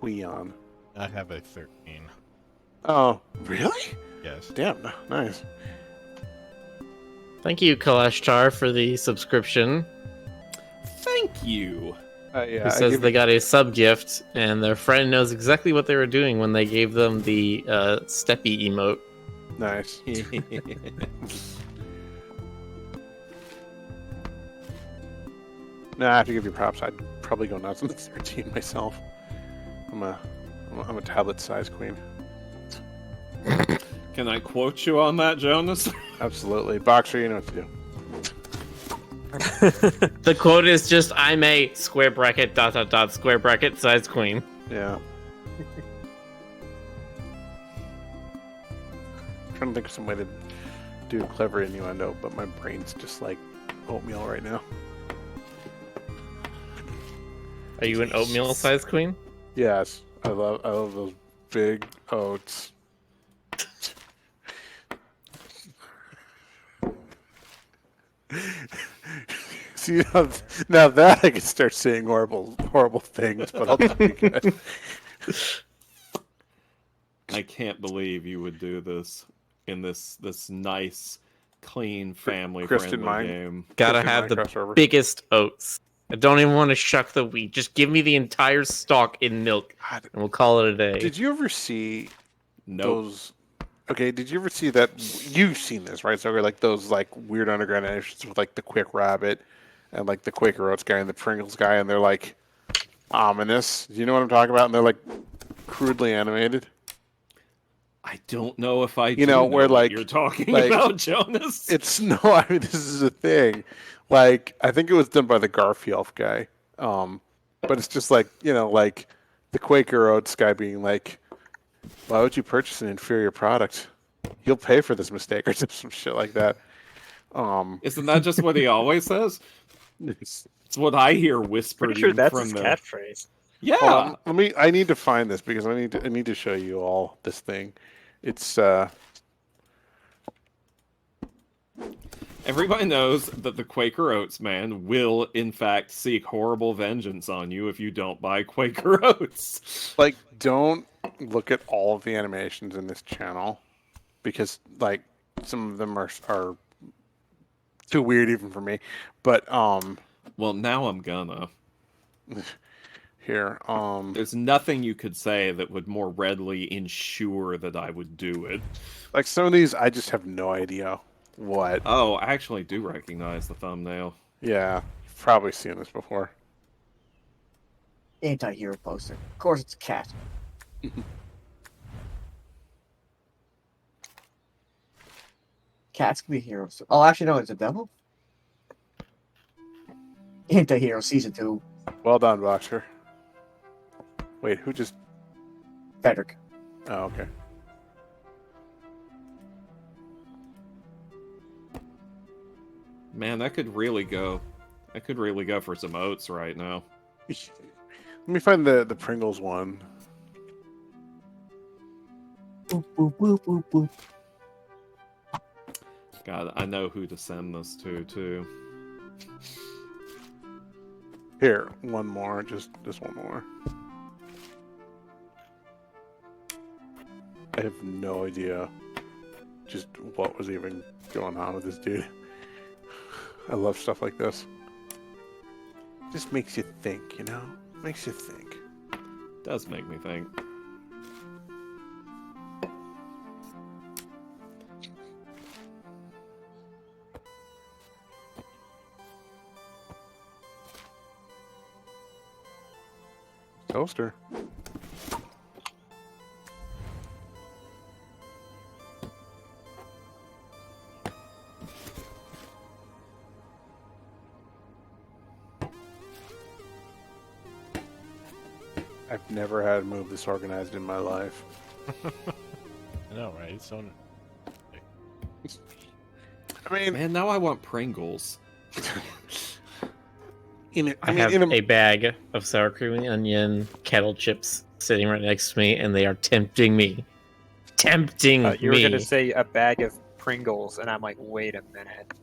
Speaker 2: Huion.
Speaker 3: I have a 13.
Speaker 2: Oh, really?
Speaker 3: Yes.
Speaker 2: Damn, nice.
Speaker 5: Thank you, Kalashtar, for the subscription.
Speaker 1: Thank you.
Speaker 2: Yeah,
Speaker 5: Who says they got a sub gift, and their friend knows exactly what they were doing when they gave them the steppy emote.
Speaker 2: Nice. Nah, I have to give you props. I'd probably go nuts on the 13 myself. I'm a tablet-sized queen.
Speaker 1: Can I quote you on that, Jonas?
Speaker 2: Absolutely. Boxer, you know what to do.
Speaker 5: The quote is just, I'm a square bracket ... square bracket size queen.
Speaker 2: Yeah. I'm trying to think of some way to do a clever innuendo, but my brain's just like oatmeal right now.
Speaker 5: Are you an oatmeal size queen?
Speaker 2: Yes. I love those big oats. See, now that I can start saying horrible things, but I'll tell you guys.
Speaker 1: I can't believe you would do this in this nice, clean, family-friendly
Speaker 2: Kristen Mine.
Speaker 1: game.
Speaker 5: Gotta
Speaker 2: Kristen
Speaker 5: have
Speaker 2: Mine
Speaker 5: the
Speaker 2: crossover.
Speaker 5: biggest oats. I don't even want to shuck the wheat. Just give me the entire stalk in milk,
Speaker 2: God,
Speaker 5: and we'll call it a day.
Speaker 2: did you ever see
Speaker 1: Nope.
Speaker 2: those? Okay, did you ever see that? You've seen this, right? So like those like weird underground animations with like the Quick Rabbit and like the Quaker Oats guy and the Pringles guy, and they're like ominous. Do you know what I'm talking about? And they're like crudely animated.
Speaker 1: I don't know if I
Speaker 2: You know, where,
Speaker 1: what
Speaker 2: like-
Speaker 1: you're talking
Speaker 2: like,
Speaker 1: about, Jonas.
Speaker 2: It's no, I mean this is a thing. Like I think it was done by the Garfield guy. But it's just like, you know, like the Quaker Oats guy being like, why would you purchase an inferior product? You'll pay for this mistake or some shit like that.
Speaker 1: Isn't that just what he always says?
Speaker 2: It's,
Speaker 1: It's what I hear whispered
Speaker 4: Pretty sure
Speaker 1: even
Speaker 4: that's
Speaker 1: from
Speaker 4: his
Speaker 1: the
Speaker 4: catchphrase.
Speaker 1: Yeah.
Speaker 2: I need to find this because I need to show you all this thing. It's
Speaker 1: Everybody knows that the Quaker Oats man will, in fact, seek horrible vengeance on you if you don't buy Quaker Oats.
Speaker 2: like, don't look at all of the animations in this channel because like some of them are too weird even for me. But
Speaker 1: Well, now I'm gonna.
Speaker 2: here
Speaker 1: There's nothing you could say that would more readily ensure that I would do it.
Speaker 2: like some of these I just have no idea what.
Speaker 1: Oh, I actually do recognize the thumbnail.
Speaker 2: Yeah, you've probably seen this before.
Speaker 6: Anti-hero poster. Of course, it's a cat. Cats can be heroes. Oh, actually, no, it's a devil. Anti-hero season 2.
Speaker 2: Well done, Boxer. Wait, who just?
Speaker 6: Frederick.
Speaker 2: Oh, okay.
Speaker 1: Man, that could really go. I could really go for some oats right now.
Speaker 2: Let me find the Pringles one.
Speaker 6: Boop, boop, boop, boop, boop.
Speaker 1: God, I know who to send this to, too.
Speaker 2: Here, one more, just one more. I have no idea just what was even going on with this dude. I love stuff like this. Just makes you think, you know? Makes you think.
Speaker 1: Does make me think.
Speaker 2: Toaster. I've never had a move this organized in my life.
Speaker 3: I know, right? So
Speaker 2: I mean,
Speaker 1: Man, now I want Pringles.
Speaker 5: I have a bag of sour cream and onion kettle chips sitting right next to me, and they are tempting me. Tempting
Speaker 4: You were
Speaker 5: me.
Speaker 4: gonna say a bag of Pringles, and I'm like, wait a minute.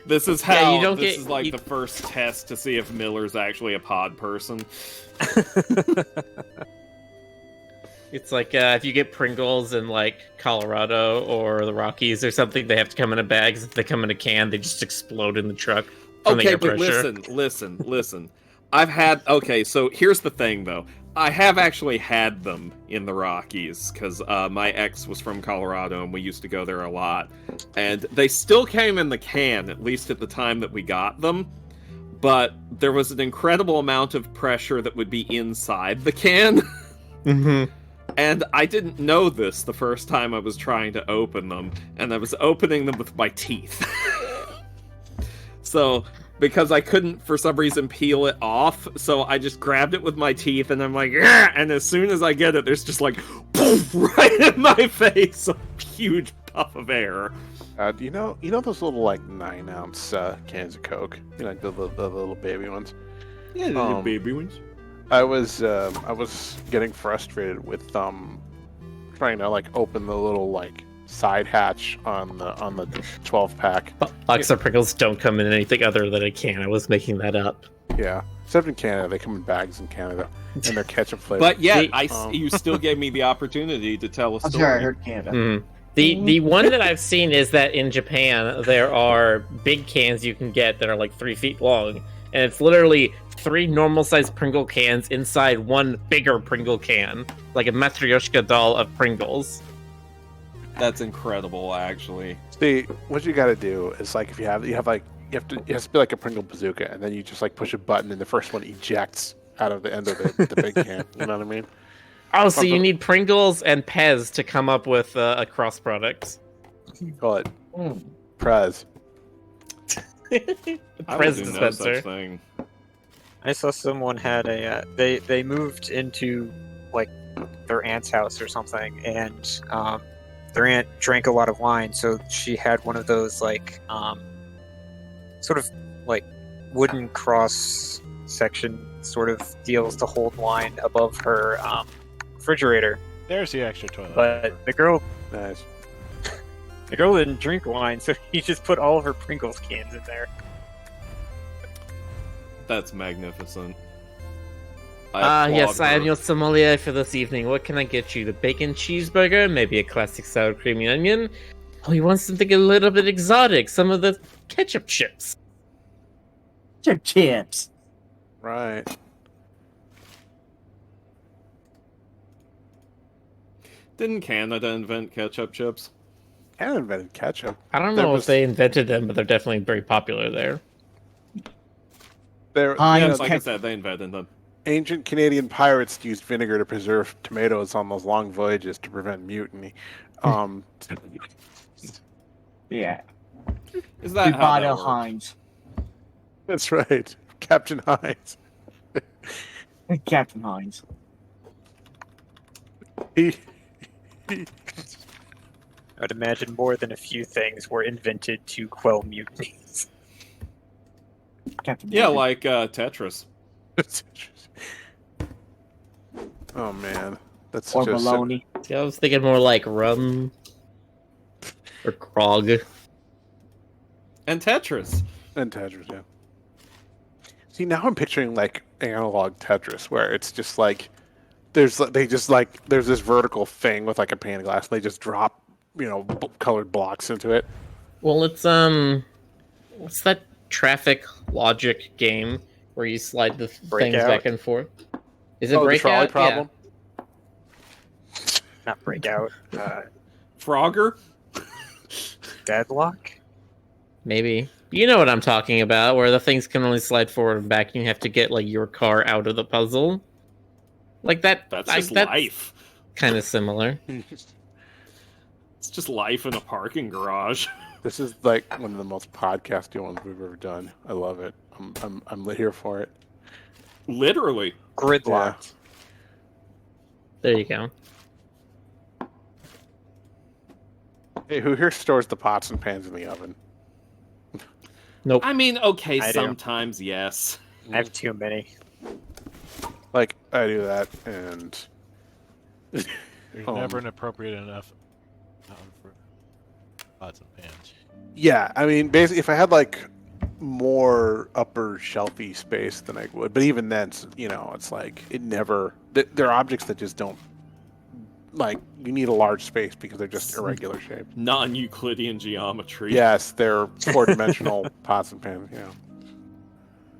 Speaker 1: This is
Speaker 5: Yeah,
Speaker 1: how.
Speaker 5: you don't
Speaker 1: this
Speaker 5: get-
Speaker 1: is like
Speaker 5: you-
Speaker 1: the first test to see if Miller's actually a pod person.
Speaker 5: It's like if you get Pringles in like Colorado or the Rockies or something, they have to come in a bag. 'Cause if they come in a can, they just explode in the truck from the
Speaker 1: Okay,
Speaker 5: air
Speaker 1: but
Speaker 5: pressure.
Speaker 1: listen. I've had. Okay, so here's the thing, though. I have actually had them in the Rockies because my ex was from Colorado and we used to go there a lot. And they still came in the can, at least at the time that we got them. But there was an incredible amount of pressure that would be inside the can.
Speaker 5: Mm-hmm.
Speaker 1: And I didn't know this the first time I was trying to open them. And I was opening them with my teeth. So, because I couldn't, for some reason, peel it off, so I just grabbed it with my teeth, and I'm like, "Argh!" And as soon as I get it, there's just like, poof, right in my face, a huge puff of air.
Speaker 2: you know those little like 9-ounce cans of Coke, you know, like the little baby ones.
Speaker 1: Yeah,
Speaker 2: the little
Speaker 1: baby ones.
Speaker 2: I was getting frustrated with trying to like open the little like side hatch on the 12 pack.
Speaker 5: Box of Pringles don't come in anything other than a can. I was making that up.
Speaker 2: Yeah, except in Canada, they come in bags in Canada, and they're ketchup flavored.
Speaker 1: But yet,
Speaker 5: The-
Speaker 1: you still gave me the opportunity to tell a
Speaker 6: I'm sorry, I
Speaker 1: story.
Speaker 6: heard Canada.
Speaker 5: Mhm. The one that I've seen is that in Japan there are big cans you can get that are like 3 feet long, and it's literally 3 normal-sized Pringle cans inside one bigger Pringle can, like a Matryoshka doll of Pringles.
Speaker 1: That's incredible, actually.
Speaker 2: See, what you got to do is like if you have like it has to be like a Pringle bazooka, and then you just like push a button, and the first one ejects out of the end of the big can. You know what I mean?
Speaker 5: Oh, so you need Pringles and Pez to come up with a cross product.
Speaker 2: Call it
Speaker 6: Mm.
Speaker 2: Prez.
Speaker 1: I
Speaker 5: Prez
Speaker 1: would do no
Speaker 5: dispenser.
Speaker 1: such thing.
Speaker 4: I saw someone had a they moved into like their aunt's house or something, and their aunt drank a lot of wine, so she had one of those like sort of like wooden cross section sort of deals to hold wine above her refrigerator.
Speaker 3: There's the extra toilet.
Speaker 4: But the girl
Speaker 2: Nice.
Speaker 4: didn't drink wine, so he just put all of her Pringles cans in there.
Speaker 1: That's magnificent.
Speaker 5: Yes, I am
Speaker 1: applaud
Speaker 5: your
Speaker 1: her.
Speaker 5: sommelier for this evening. What can I get you? The bacon cheeseburger? Maybe a classic sour creamy onion? Oh, you want something a little bit exotic? Some of the ketchup chips.
Speaker 6: Chip chips.
Speaker 2: Right.
Speaker 1: Didn't Canada invent ketchup chips?
Speaker 2: Canada invented ketchup.
Speaker 5: I don't
Speaker 2: There
Speaker 5: know
Speaker 2: was-
Speaker 5: if they invented them, but they're definitely very popular there.
Speaker 2: There,
Speaker 6: Heinz
Speaker 2: you know,
Speaker 1: Like I
Speaker 6: ketchup.
Speaker 1: said, they invented them.
Speaker 2: ancient Canadian pirates used vinegar to preserve tomatoes on those long voyages to prevent mutiny.
Speaker 6: Yeah.
Speaker 1: Is that how that
Speaker 6: Bada
Speaker 1: works?
Speaker 6: Heinz.
Speaker 2: That's right, Captain Heinz.
Speaker 6: Captain Heinz.
Speaker 2: He,
Speaker 4: I would imagine more than a few things were invented to quell mutinies.
Speaker 6: Captain
Speaker 1: Yeah,
Speaker 6: Morgan.
Speaker 1: like Tetris.
Speaker 2: oh man, that's
Speaker 6: Or
Speaker 2: such a
Speaker 6: baloney.
Speaker 5: See, I was thinking more like rum or grog.
Speaker 1: And Tetris.
Speaker 2: and Tetris, yeah. See, now I'm picturing like analog Tetris, where it's just like there's this vertical thing with like a pane of glass, and they just drop colored blocks into it.
Speaker 5: Well, it's what's that traffic logic game where you slide the things
Speaker 4: Breakout?
Speaker 5: back and forth? Is it
Speaker 2: Oh, the
Speaker 5: Breakout?
Speaker 2: trolley
Speaker 5: Yeah.
Speaker 2: problem.
Speaker 4: Not breakout.
Speaker 1: Frogger?
Speaker 4: Deadlock?
Speaker 5: Maybe. You know what I'm talking about, where the things can only slide forward and back, and you have to get like your car out of the puzzle. Like that.
Speaker 1: That's
Speaker 5: like,
Speaker 1: just life.
Speaker 5: Kind of similar.
Speaker 1: It's just life in a parking garage.
Speaker 2: This is like one of the most podcasty ones we've ever done. I love it. I'm here for it.
Speaker 1: Literally.
Speaker 4: Gridlocked.
Speaker 5: There you go.
Speaker 2: Hey, who here stores the pots and pans in the oven?
Speaker 5: Nope.
Speaker 1: I mean, okay,
Speaker 4: I do.
Speaker 1: sometimes yes.
Speaker 4: I have too many.
Speaker 2: Like I do that, and
Speaker 3: There's
Speaker 2: Um,
Speaker 3: never an appropriate enough amount for pots and pans.
Speaker 2: yeah, I mean, basically, if I had like more upper shelfy space than I would, but even then, it's like it never. There are objects that just don't. Like you need a large space because they're just irregular shaped.
Speaker 1: Non-Euclidean geometry.
Speaker 2: Yes, they're 4-dimensional pots and pans.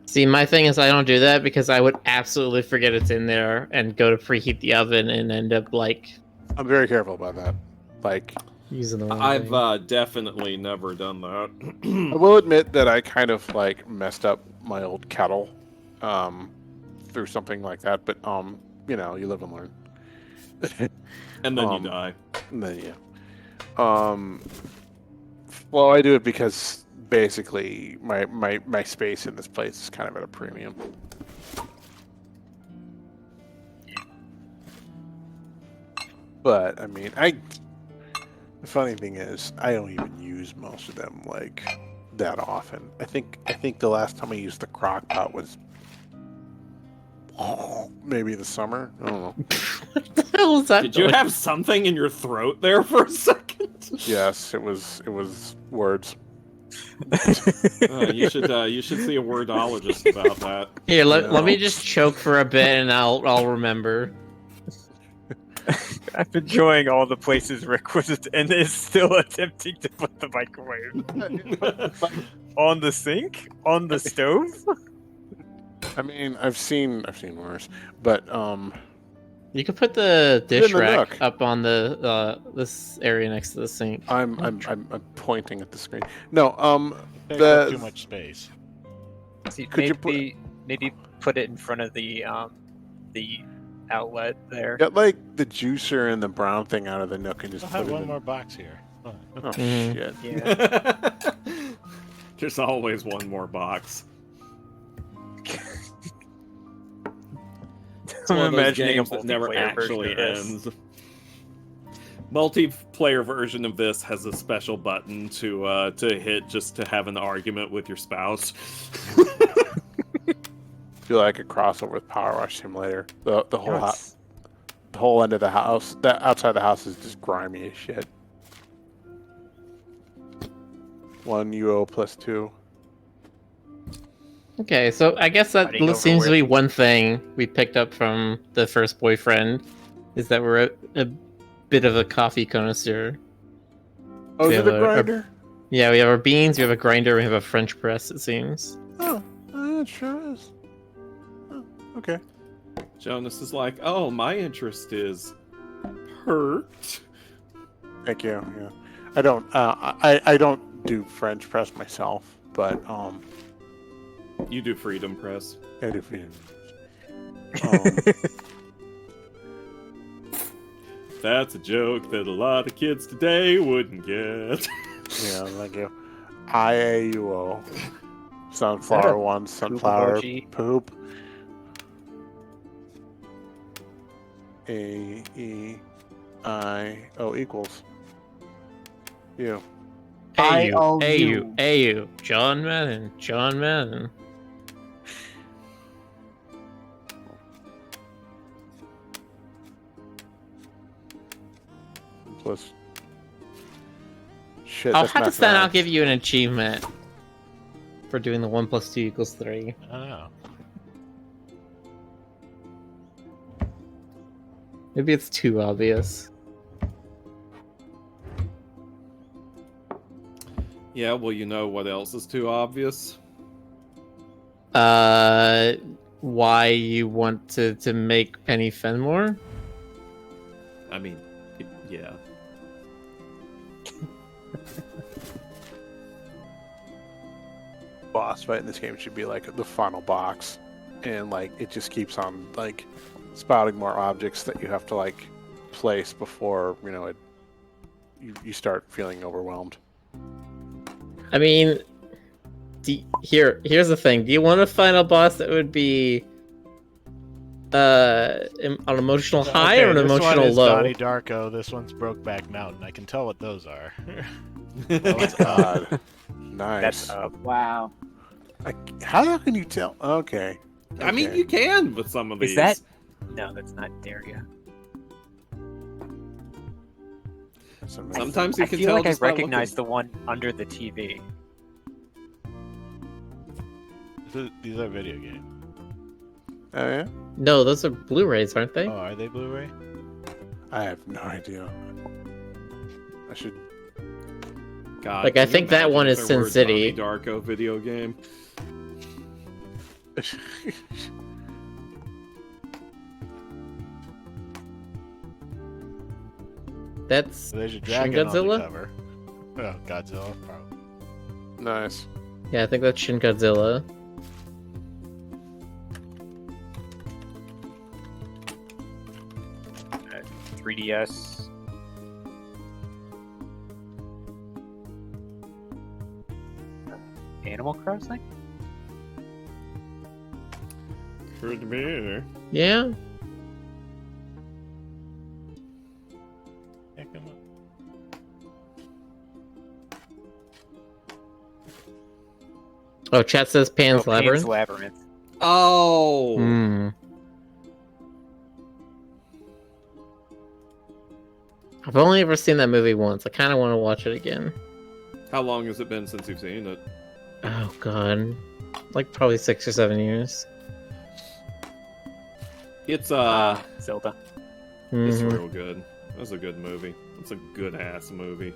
Speaker 5: See, my thing is I don't do that because I would absolutely forget it's in there and go to preheat the oven and end up like
Speaker 2: I'm very careful about that. Like,
Speaker 5: using the wrong
Speaker 1: I've
Speaker 5: thing.
Speaker 1: definitely never done
Speaker 2: I
Speaker 1: that.
Speaker 2: will admit that I kind of like messed up my old kettle through something like that, but you live and learn.
Speaker 1: And then
Speaker 2: Um,
Speaker 1: you die.
Speaker 2: And then well, I do it because basically my space in this place is kind of at a premium. But I mean, the funny thing is, I don't even use most of them like that often. I think the last time I used the crock pot was maybe the summer. I don't know.
Speaker 5: What the hell is that?
Speaker 1: Did you
Speaker 5: noise?
Speaker 1: have something in your throat there for a second?
Speaker 2: Yes, it was words.
Speaker 1: You should see a wordologist about that.
Speaker 5: Here, let
Speaker 2: No.
Speaker 5: me just choke for a bit and I'll remember.
Speaker 4: I'm enjoying all the places Rick was and is still attempting to put the microwave on the sink, on the stove.
Speaker 2: I mean, I've seen worse, but
Speaker 5: You could put the dish
Speaker 2: in the
Speaker 5: rack
Speaker 2: nook.
Speaker 5: up on the this area next to the sink.
Speaker 2: I'm pointing at the screen. No,
Speaker 3: Takes up
Speaker 2: the
Speaker 3: too much space.
Speaker 4: See,
Speaker 2: Could you
Speaker 4: maybe put it in front of the outlet there.
Speaker 2: get like the juicer and the brown thing out of the nook and just
Speaker 3: I'll
Speaker 2: put
Speaker 3: have
Speaker 2: it
Speaker 3: one
Speaker 2: in.
Speaker 3: more box here. Oh.
Speaker 2: Oh
Speaker 5: Mhm.
Speaker 2: shit!
Speaker 4: Yeah.
Speaker 1: There's always one more box. It's one of those
Speaker 4: imagining a
Speaker 1: games that never
Speaker 4: multiplayer version
Speaker 1: actually
Speaker 4: of this.
Speaker 1: ends. Multiplayer version of this has a special button to hit just to have an argument with your spouse.
Speaker 2: Feel like a crossover with Power Wash Simulator. The whole
Speaker 4: No,
Speaker 2: house, the whole end of the house, that outside the house is just grimy as shit. 1 UO plus 2.
Speaker 5: Okay, so I guess that
Speaker 4: Fighting over
Speaker 5: seems to
Speaker 4: where
Speaker 5: be
Speaker 4: things-
Speaker 5: one thing we picked up from the first boyfriend, is that we're a bit of a coffee connoisseur.
Speaker 2: Oh,
Speaker 5: We
Speaker 2: is it
Speaker 5: have
Speaker 2: a
Speaker 5: a-
Speaker 2: grinder?
Speaker 5: Yeah, we have our beans, we have a grinder, we have a French press, it seems.
Speaker 2: Oh, it sure is. Oh, okay.
Speaker 1: Jonas is like, oh, my interest is hurt.
Speaker 2: Thank you. Yeah, I don't. I don't do French press myself, but
Speaker 1: You do Freedom Press.
Speaker 2: I do for
Speaker 1: That's a joke that a lot of kids today wouldn't get.
Speaker 2: yeah, thank you. IAUO. Sunflower one, sunflower
Speaker 4: emoji?
Speaker 2: poop. A-E-I-O equals. You.
Speaker 5: AU,
Speaker 6: IOU.
Speaker 5: AU, John Madden, John Madden.
Speaker 2: Plus. Shit,
Speaker 5: Oh,
Speaker 2: that's
Speaker 5: how does that not
Speaker 2: mathematics.
Speaker 5: give you an achievement for doing the 1 + 2 = 3?
Speaker 3: I don't know.
Speaker 5: Maybe it's too obvious.
Speaker 1: Yeah, well, you know what else is too obvious?
Speaker 5: Why you want to make Penny Fenmore?
Speaker 1: I mean, yeah.
Speaker 2: Boss fight in this game should be like the final box, and like it just keeps on like spouting more objects that you have to like place before you start feeling overwhelmed.
Speaker 5: I mean, here's the thing. Do you want a final boss that would be an emotional high or an
Speaker 3: this
Speaker 5: emotional
Speaker 3: one is
Speaker 5: low?
Speaker 3: Donnie Darko. This one's Brokeback Mountain. I can tell what those are.
Speaker 2: Oh God, nice.
Speaker 4: That's up.
Speaker 6: Wow.
Speaker 2: How can you tell? Okay.
Speaker 1: I mean,
Speaker 2: Okay.
Speaker 1: you can with some of these.
Speaker 4: Is that? No, that's not Daria.
Speaker 2: That's amazing.
Speaker 1: Sometimes you
Speaker 4: I
Speaker 1: can
Speaker 4: feel
Speaker 1: tell
Speaker 4: like I
Speaker 1: just by
Speaker 4: recognize
Speaker 1: looking.
Speaker 4: the one under the TV.
Speaker 3: These are video games.
Speaker 2: Oh yeah.
Speaker 5: No, those are Blu-rays, aren't they?
Speaker 3: Oh, are they Blu-ray?
Speaker 2: I have no idea. I should.
Speaker 1: God,
Speaker 5: Like, I
Speaker 1: can you
Speaker 5: think that
Speaker 1: imagine
Speaker 5: one
Speaker 1: if
Speaker 5: is
Speaker 1: there were
Speaker 5: Sin City.
Speaker 1: a Donnie Darko video game.
Speaker 5: That's
Speaker 3: There's a
Speaker 5: Shin
Speaker 3: dragon on the
Speaker 5: Godzilla?
Speaker 3: cover. Oh, Godzilla, probably.
Speaker 2: Nice.
Speaker 5: Yeah, I think that's Shin Godzilla.
Speaker 4: 3DS. Animal Crossing?
Speaker 1: Could be.
Speaker 5: Yeah.
Speaker 3: Yeah, come on.
Speaker 5: Oh, chat says Pan's
Speaker 4: Oh,
Speaker 5: Labyrinth.
Speaker 4: Pan's Labyrinth.
Speaker 1: Oh!
Speaker 5: Hmm. I've only ever seen that movie once. I kind of want to watch it again.
Speaker 1: How long has it been since you've seen it?
Speaker 5: Oh god, like probably 6 or 7 years.
Speaker 1: It's
Speaker 4: Zelda.
Speaker 1: it's
Speaker 5: Mhm.
Speaker 1: real good. It was a good movie. It's a good ass movie.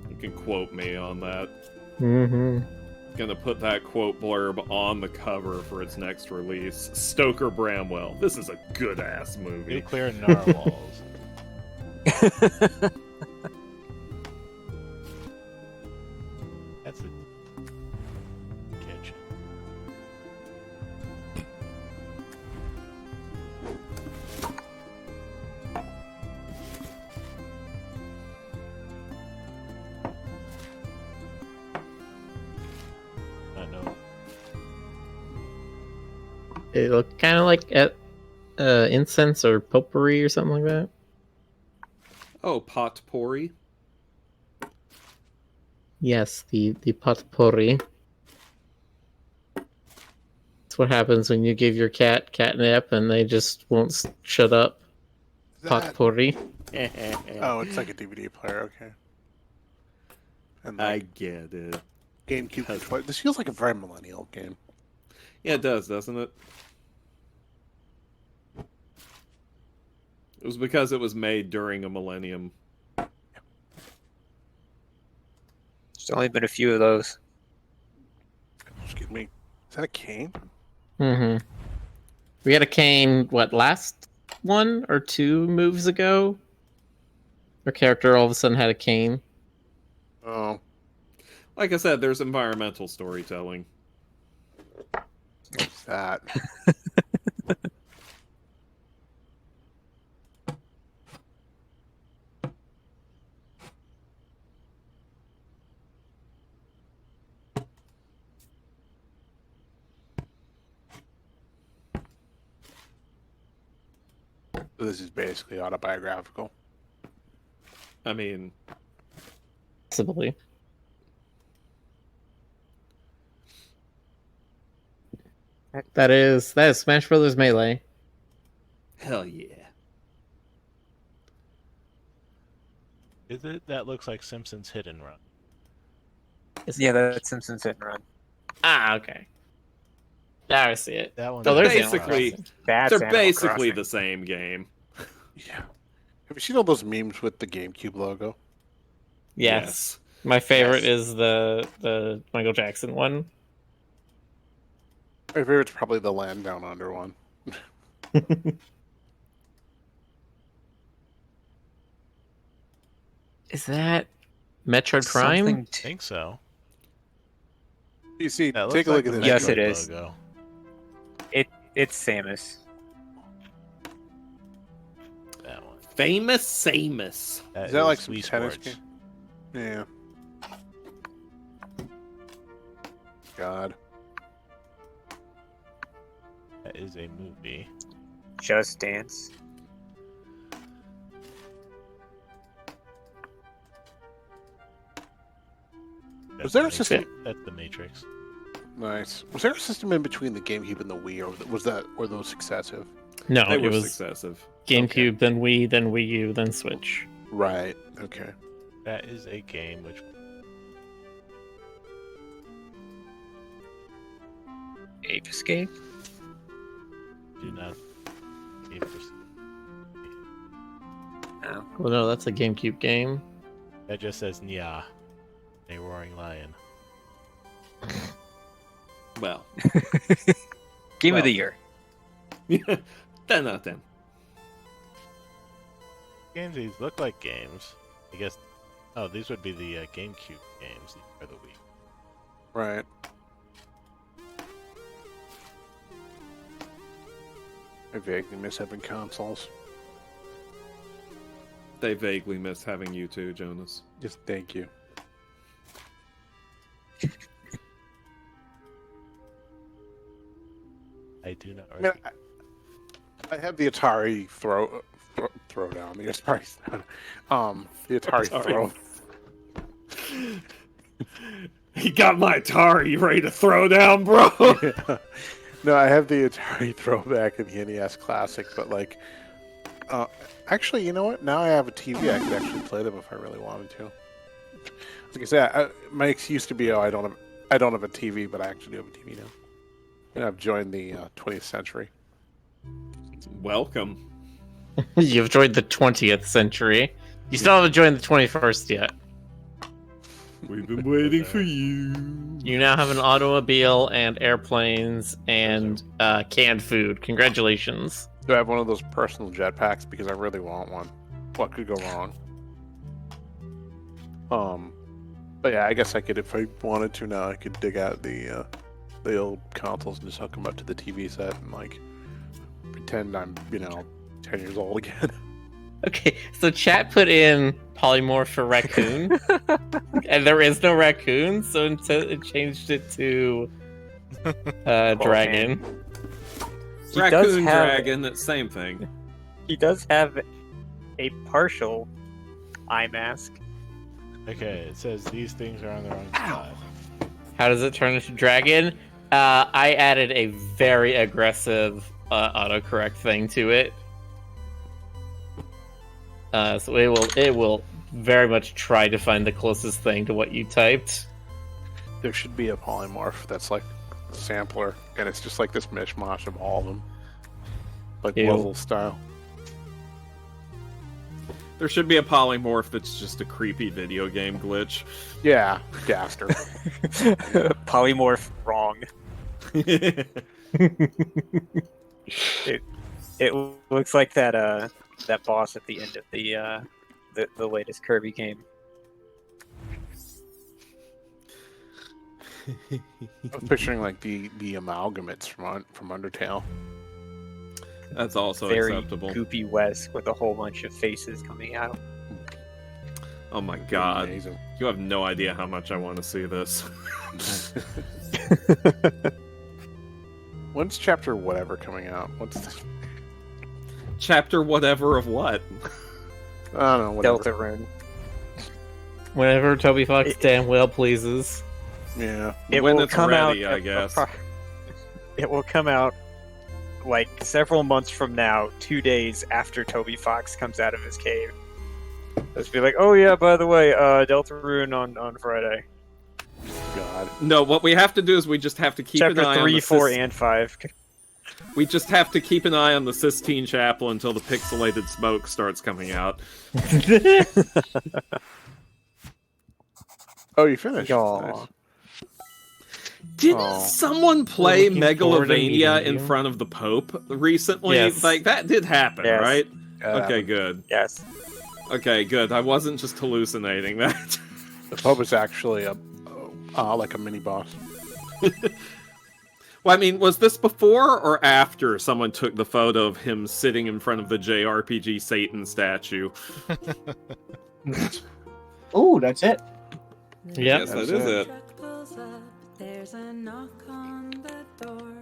Speaker 1: You can quote me on that.
Speaker 5: Mhm.
Speaker 1: gonna put that quote blurb on the cover for its next release. Stoker Bramwell. This is a good ass movie.
Speaker 3: Nuclear narwhals. That's a kitchen. I know.
Speaker 5: They look kind of like incense or potpourri or something like that.
Speaker 1: Oh, potpourri.
Speaker 5: Yes, the potpourri. That's what happens when you give your cat catnip and they just won't shut up. Potpourri.
Speaker 2: Oh, it's like a DVD player. Okay. And
Speaker 1: I
Speaker 2: like
Speaker 1: get it.
Speaker 2: GameCube controller. This feels like a very millennial game.
Speaker 1: Yeah, it does, doesn't it? It was because it was made during a millennium.
Speaker 4: There's only been a few of those.
Speaker 2: Excuse me. Is that a cane?
Speaker 5: Mm-hmm. We had a cane, what, last one or two moves ago? Our character all of a sudden had a cane.
Speaker 2: Oh.
Speaker 1: Like I said, there's environmental storytelling.
Speaker 2: What's that? This is basically autobiographical.
Speaker 1: I mean,
Speaker 5: Possibly. That is Smash Brothers Melee.
Speaker 1: hell yeah.
Speaker 3: Is it? That looks like Simpsons Hit and Run.
Speaker 4: Yeah, that's Simpsons Hit and Run.
Speaker 5: Ah, okay. Now I see it.
Speaker 3: That one.
Speaker 5: Oh, there's
Speaker 1: Basically-
Speaker 5: Animal
Speaker 4: That's
Speaker 1: They're
Speaker 4: Animal
Speaker 1: basically
Speaker 4: Crossing.
Speaker 1: the same game.
Speaker 2: Yeah. Have you seen all those memes with the GameCube logo?
Speaker 5: Yes. My favorite
Speaker 4: Yes.
Speaker 5: is the Michael Jackson one.
Speaker 2: My favorite's probably the Land Down Under one.
Speaker 5: Is that Metroid Prime?
Speaker 4: Something
Speaker 3: I think so.
Speaker 2: You see,
Speaker 3: That
Speaker 2: take
Speaker 3: looks
Speaker 2: a look
Speaker 3: like
Speaker 2: at
Speaker 3: the
Speaker 2: this.
Speaker 4: Yes,
Speaker 3: Metroid
Speaker 4: it is.
Speaker 3: logo.
Speaker 4: It's Samus.
Speaker 3: That one.
Speaker 1: Famous Samus.
Speaker 2: Is that like some
Speaker 3: Wii
Speaker 2: tennis
Speaker 3: Sports.
Speaker 2: game? Yeah. God.
Speaker 3: That is a movie.
Speaker 4: Just Dance.
Speaker 2: Was there a
Speaker 3: That's the
Speaker 2: system-
Speaker 3: Matrix. That's the Matrix.
Speaker 2: Nice. Was there a system in between the GameCube and the Wii, or were those successive?
Speaker 5: No,
Speaker 1: They
Speaker 5: it
Speaker 1: were
Speaker 5: was
Speaker 1: successive.
Speaker 5: GameCube, then Wii, then Wii U, then Switch.
Speaker 2: Right. Okay.
Speaker 3: That is a game which
Speaker 4: Ape Escape.
Speaker 3: do not. Give us-
Speaker 4: No.
Speaker 5: Well, no, that's a GameCube game.
Speaker 3: That just says Nya, a roaring lion.
Speaker 1: Well,
Speaker 4: Game
Speaker 1: Well.
Speaker 4: of the Year.
Speaker 1: 10 out of 10.
Speaker 3: Games these look like games. I guess. Oh, these would be the GameCube games. These are the Wii.
Speaker 2: Right. I vaguely miss having consoles.
Speaker 1: They vaguely miss having you too, Jonas.
Speaker 2: Just thank you.
Speaker 3: I do not.
Speaker 2: I mean, I have the Atari throw down. The Atari
Speaker 1: Atari.
Speaker 2: throw.
Speaker 1: He got my Atari. You ready to throw down, bro?
Speaker 2: No, I have the Atari throwback and the NES Classic, but like, actually, you know what? Now I have a TV. I could actually play them if I really wanted to. Like I said, my excuse to be, I don't have a TV, but I actually do have a TV now. And I've joined the 20th century.
Speaker 1: Welcome.
Speaker 5: You've joined the 20th century. You still haven't joined the 21st yet.
Speaker 1: We've been waiting for you.
Speaker 5: You now have an automobile and airplanes and canned food. Congratulations.
Speaker 2: Do I have one of those personal jetpacks? Because I really want one. What could go wrong? But yeah, I guess I could, if I wanted to now, I could dig out the old consoles and just hook them up to the TV set and like pretend I'm 10 years old again.
Speaker 5: Okay, so chat put in polymorph for raccoon, and there is no raccoon, so instead it changed it to dragon.
Speaker 4: He
Speaker 1: Raccoon
Speaker 4: does have-
Speaker 1: dragon, that same thing.
Speaker 4: He does have a partial eye mask.
Speaker 3: Okay, it says these things are on their own side.
Speaker 5: How does it turn into dragon? I added a very aggressive autocorrect thing to it. So it will very much try to find the closest thing to what you typed.
Speaker 2: There should be a polymorph that's like a sampler, and it's just like this mishmash of all of them, like
Speaker 5: Ew.
Speaker 2: puzzle style.
Speaker 1: There should be a polymorph that's just a creepy video game glitch.
Speaker 2: Yeah, Gaster.
Speaker 4: Polymorph wrong. It looks like that boss at the end of the latest Kirby game.
Speaker 2: I was picturing like the amalgamates from Undertale.
Speaker 1: That's also
Speaker 4: Very
Speaker 1: acceptable.
Speaker 4: goopy West with a whole bunch of faces coming out.
Speaker 1: Oh my god.
Speaker 2: Amazing.
Speaker 1: You have no idea how much I want to see this.
Speaker 2: When's chapter whatever coming out? What's
Speaker 1: Chapter whatever of what?
Speaker 2: I don't know. Whatever.
Speaker 4: Deltarune.
Speaker 5: Whenever Toby Fox damn well pleases.
Speaker 2: Yeah.
Speaker 4: It
Speaker 1: When
Speaker 4: will
Speaker 1: it's
Speaker 4: come
Speaker 1: ready,
Speaker 4: out.
Speaker 1: I guess.
Speaker 4: It will come out like several months from now, 2 days after Toby Fox comes out of his cave. Let's be like, oh yeah, by the way, Deltarune on Friday.
Speaker 2: God.
Speaker 1: No, what we have to do is we just have to keep
Speaker 4: Chapter
Speaker 1: an eye
Speaker 4: 3,
Speaker 1: on the
Speaker 4: 4, and 5.
Speaker 1: We just have to keep an eye on the Sistine Chapel until the pixelated smoke starts coming out.
Speaker 2: Oh, you finished.
Speaker 4: Aw.
Speaker 2: Nice.
Speaker 1: Didn't
Speaker 2: Oh.
Speaker 1: someone play
Speaker 5: Looking forward to meeting
Speaker 1: Megalovania in
Speaker 5: you.
Speaker 1: front of the Pope recently?
Speaker 5: Yes.
Speaker 1: Like, that did happen,
Speaker 4: Yes.
Speaker 1: right?
Speaker 2: Yeah,
Speaker 1: Okay, good.
Speaker 4: Yes.
Speaker 1: Okay, good. I wasn't just hallucinating that.
Speaker 2: The Pope is actually like a mini boss.
Speaker 1: Well, I mean, was this before or after someone took the photo of him sitting in front of the JRPG Satan statue?
Speaker 6: Oh, that's it.
Speaker 5: Yep.
Speaker 1: Yes, that is it.
Speaker 7: Truck pulls up, there's a knock on the door.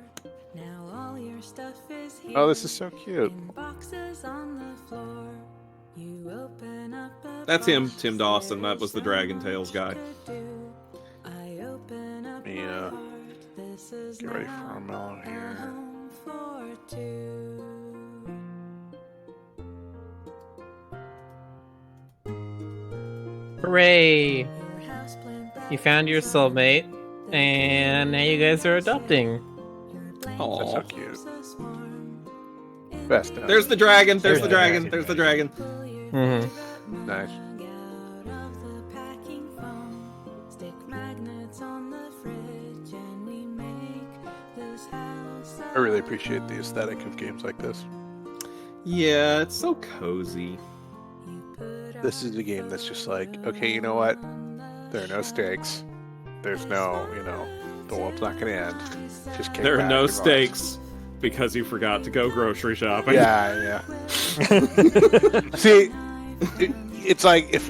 Speaker 7: Now all your stuff is here.
Speaker 2: Oh, this is so cute.
Speaker 7: In boxes on the floor. You open up a
Speaker 1: That's him,
Speaker 7: box,
Speaker 1: Tim Dawson.
Speaker 7: there
Speaker 1: That was
Speaker 7: is
Speaker 1: the
Speaker 7: so
Speaker 1: Dragon
Speaker 7: much
Speaker 1: Tales guy.
Speaker 7: you could do. I open up my
Speaker 2: Yeah.
Speaker 7: heart. This is
Speaker 2: Get ready
Speaker 7: now
Speaker 2: for a mellow
Speaker 7: a
Speaker 2: here.
Speaker 7: home for two.
Speaker 5: Hooray!
Speaker 7: Your houseplant that
Speaker 5: You found your soulmate, and now you guys are adopting.
Speaker 1: Aw.
Speaker 2: That's so cute.
Speaker 7: so swarm.
Speaker 2: Best.
Speaker 1: There's the dragon, there's the
Speaker 3: There's
Speaker 1: dragon,
Speaker 3: the
Speaker 1: there's the dragon.
Speaker 5: Mm-hmm.
Speaker 2: Nice.
Speaker 7: Out of the packing foam. Stick magnets on the fridge and we make this house
Speaker 2: I really appreciate the aesthetic of games like this.
Speaker 1: Yeah, it's so cozy.
Speaker 2: This is a game that's just like, okay, you know what? There are no stakes. There's no, the world's not going to end. Just kick
Speaker 1: There are
Speaker 2: back
Speaker 1: no
Speaker 2: and relax.
Speaker 1: stakes because you forgot to go grocery shopping.
Speaker 2: Yeah. See, it's like if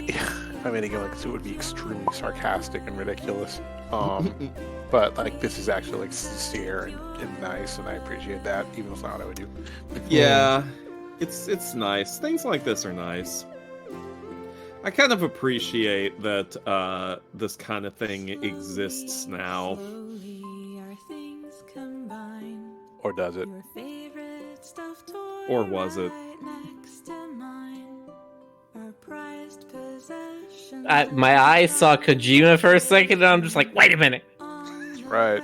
Speaker 2: I made a game like this, it would be extremely sarcastic and ridiculous. But like this is actually like sincere and nice, and I appreciate that, even though it's not what I would do.
Speaker 1: Yeah, it's nice. Things like this are nice. I kind of appreciate that this kind of thing exists now.
Speaker 7: Slowly our things combine.
Speaker 2: Or does it?
Speaker 7: Your favorite stuffed toy
Speaker 1: Or was it?
Speaker 7: right next to mine. Our prized possessions
Speaker 5: My eyes saw Kojima for a second, and I'm just like, wait a minute.
Speaker 7: on the
Speaker 2: Right.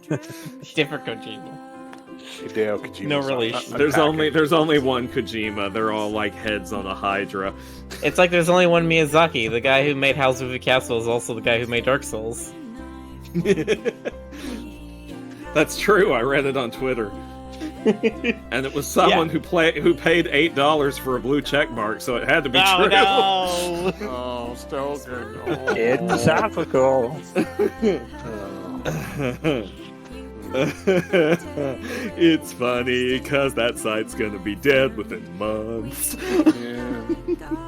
Speaker 7: dresser.
Speaker 5: Different Kojima.
Speaker 2: Hideo Kojima.
Speaker 5: No relation.
Speaker 1: There's only one Kojima. They're all like heads on a Hydra.
Speaker 5: It's like there's only one Miyazaki. The guy who made House of the Castle is also the guy who made Dark Souls.
Speaker 1: That's true. I read it on Twitter, and it was someone who paid $8 for a blue check mark, so it had to be true.
Speaker 5: No.
Speaker 2: Oh, Stoker. No.
Speaker 4: It's topical.
Speaker 1: It's funny because that site's gonna be dead within months.
Speaker 2: Yeah.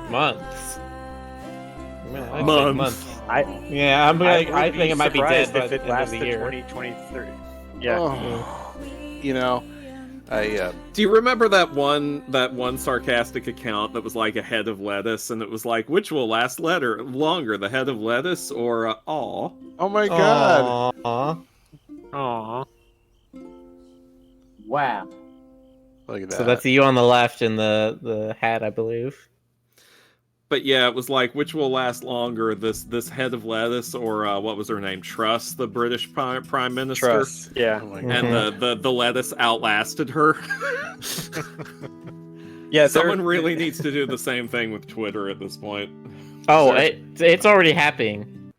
Speaker 5: Months. Man, I think
Speaker 1: Months.
Speaker 5: I think it might be dead by
Speaker 4: if
Speaker 5: the
Speaker 4: it
Speaker 5: end of the
Speaker 4: lasted
Speaker 5: year.
Speaker 4: 2023. Yeah.
Speaker 2: Oh, you know, I
Speaker 1: Do you remember that one sarcastic account that was like a head of lettuce, and it was like, which will last longer, the head of lettuce or aw?
Speaker 2: oh my god.
Speaker 5: Aww.
Speaker 4: Aww.
Speaker 6: Wow.
Speaker 2: Look at that.
Speaker 5: So that's you on the left in the hat, I believe.
Speaker 1: But yeah, it was like, which will last longer, this head of lettuce or what was her name, Truss, the British prime minister?
Speaker 4: Truss. Yeah.
Speaker 2: Oh my god.
Speaker 1: And the lettuce outlasted her.
Speaker 4: Yeah.
Speaker 1: Someone really needs to do the same thing with Twitter at this point.
Speaker 5: Oh, it's already happening.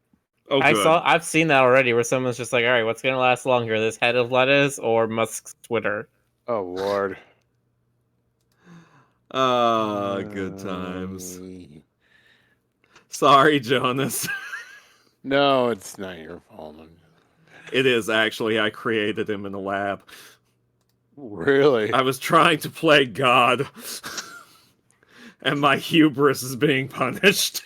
Speaker 1: Oh, good.
Speaker 5: I've seen that already, where someone's just like, all right, what's gonna last longer, this head of lettuce or Musk's Twitter?
Speaker 2: Oh lord.
Speaker 1: Good times. Sorry, Jonas.
Speaker 2: No, it's not your fault.
Speaker 1: It is actually. I created him in the lab.
Speaker 2: Really?
Speaker 1: I was trying to play God, and my hubris is being punished.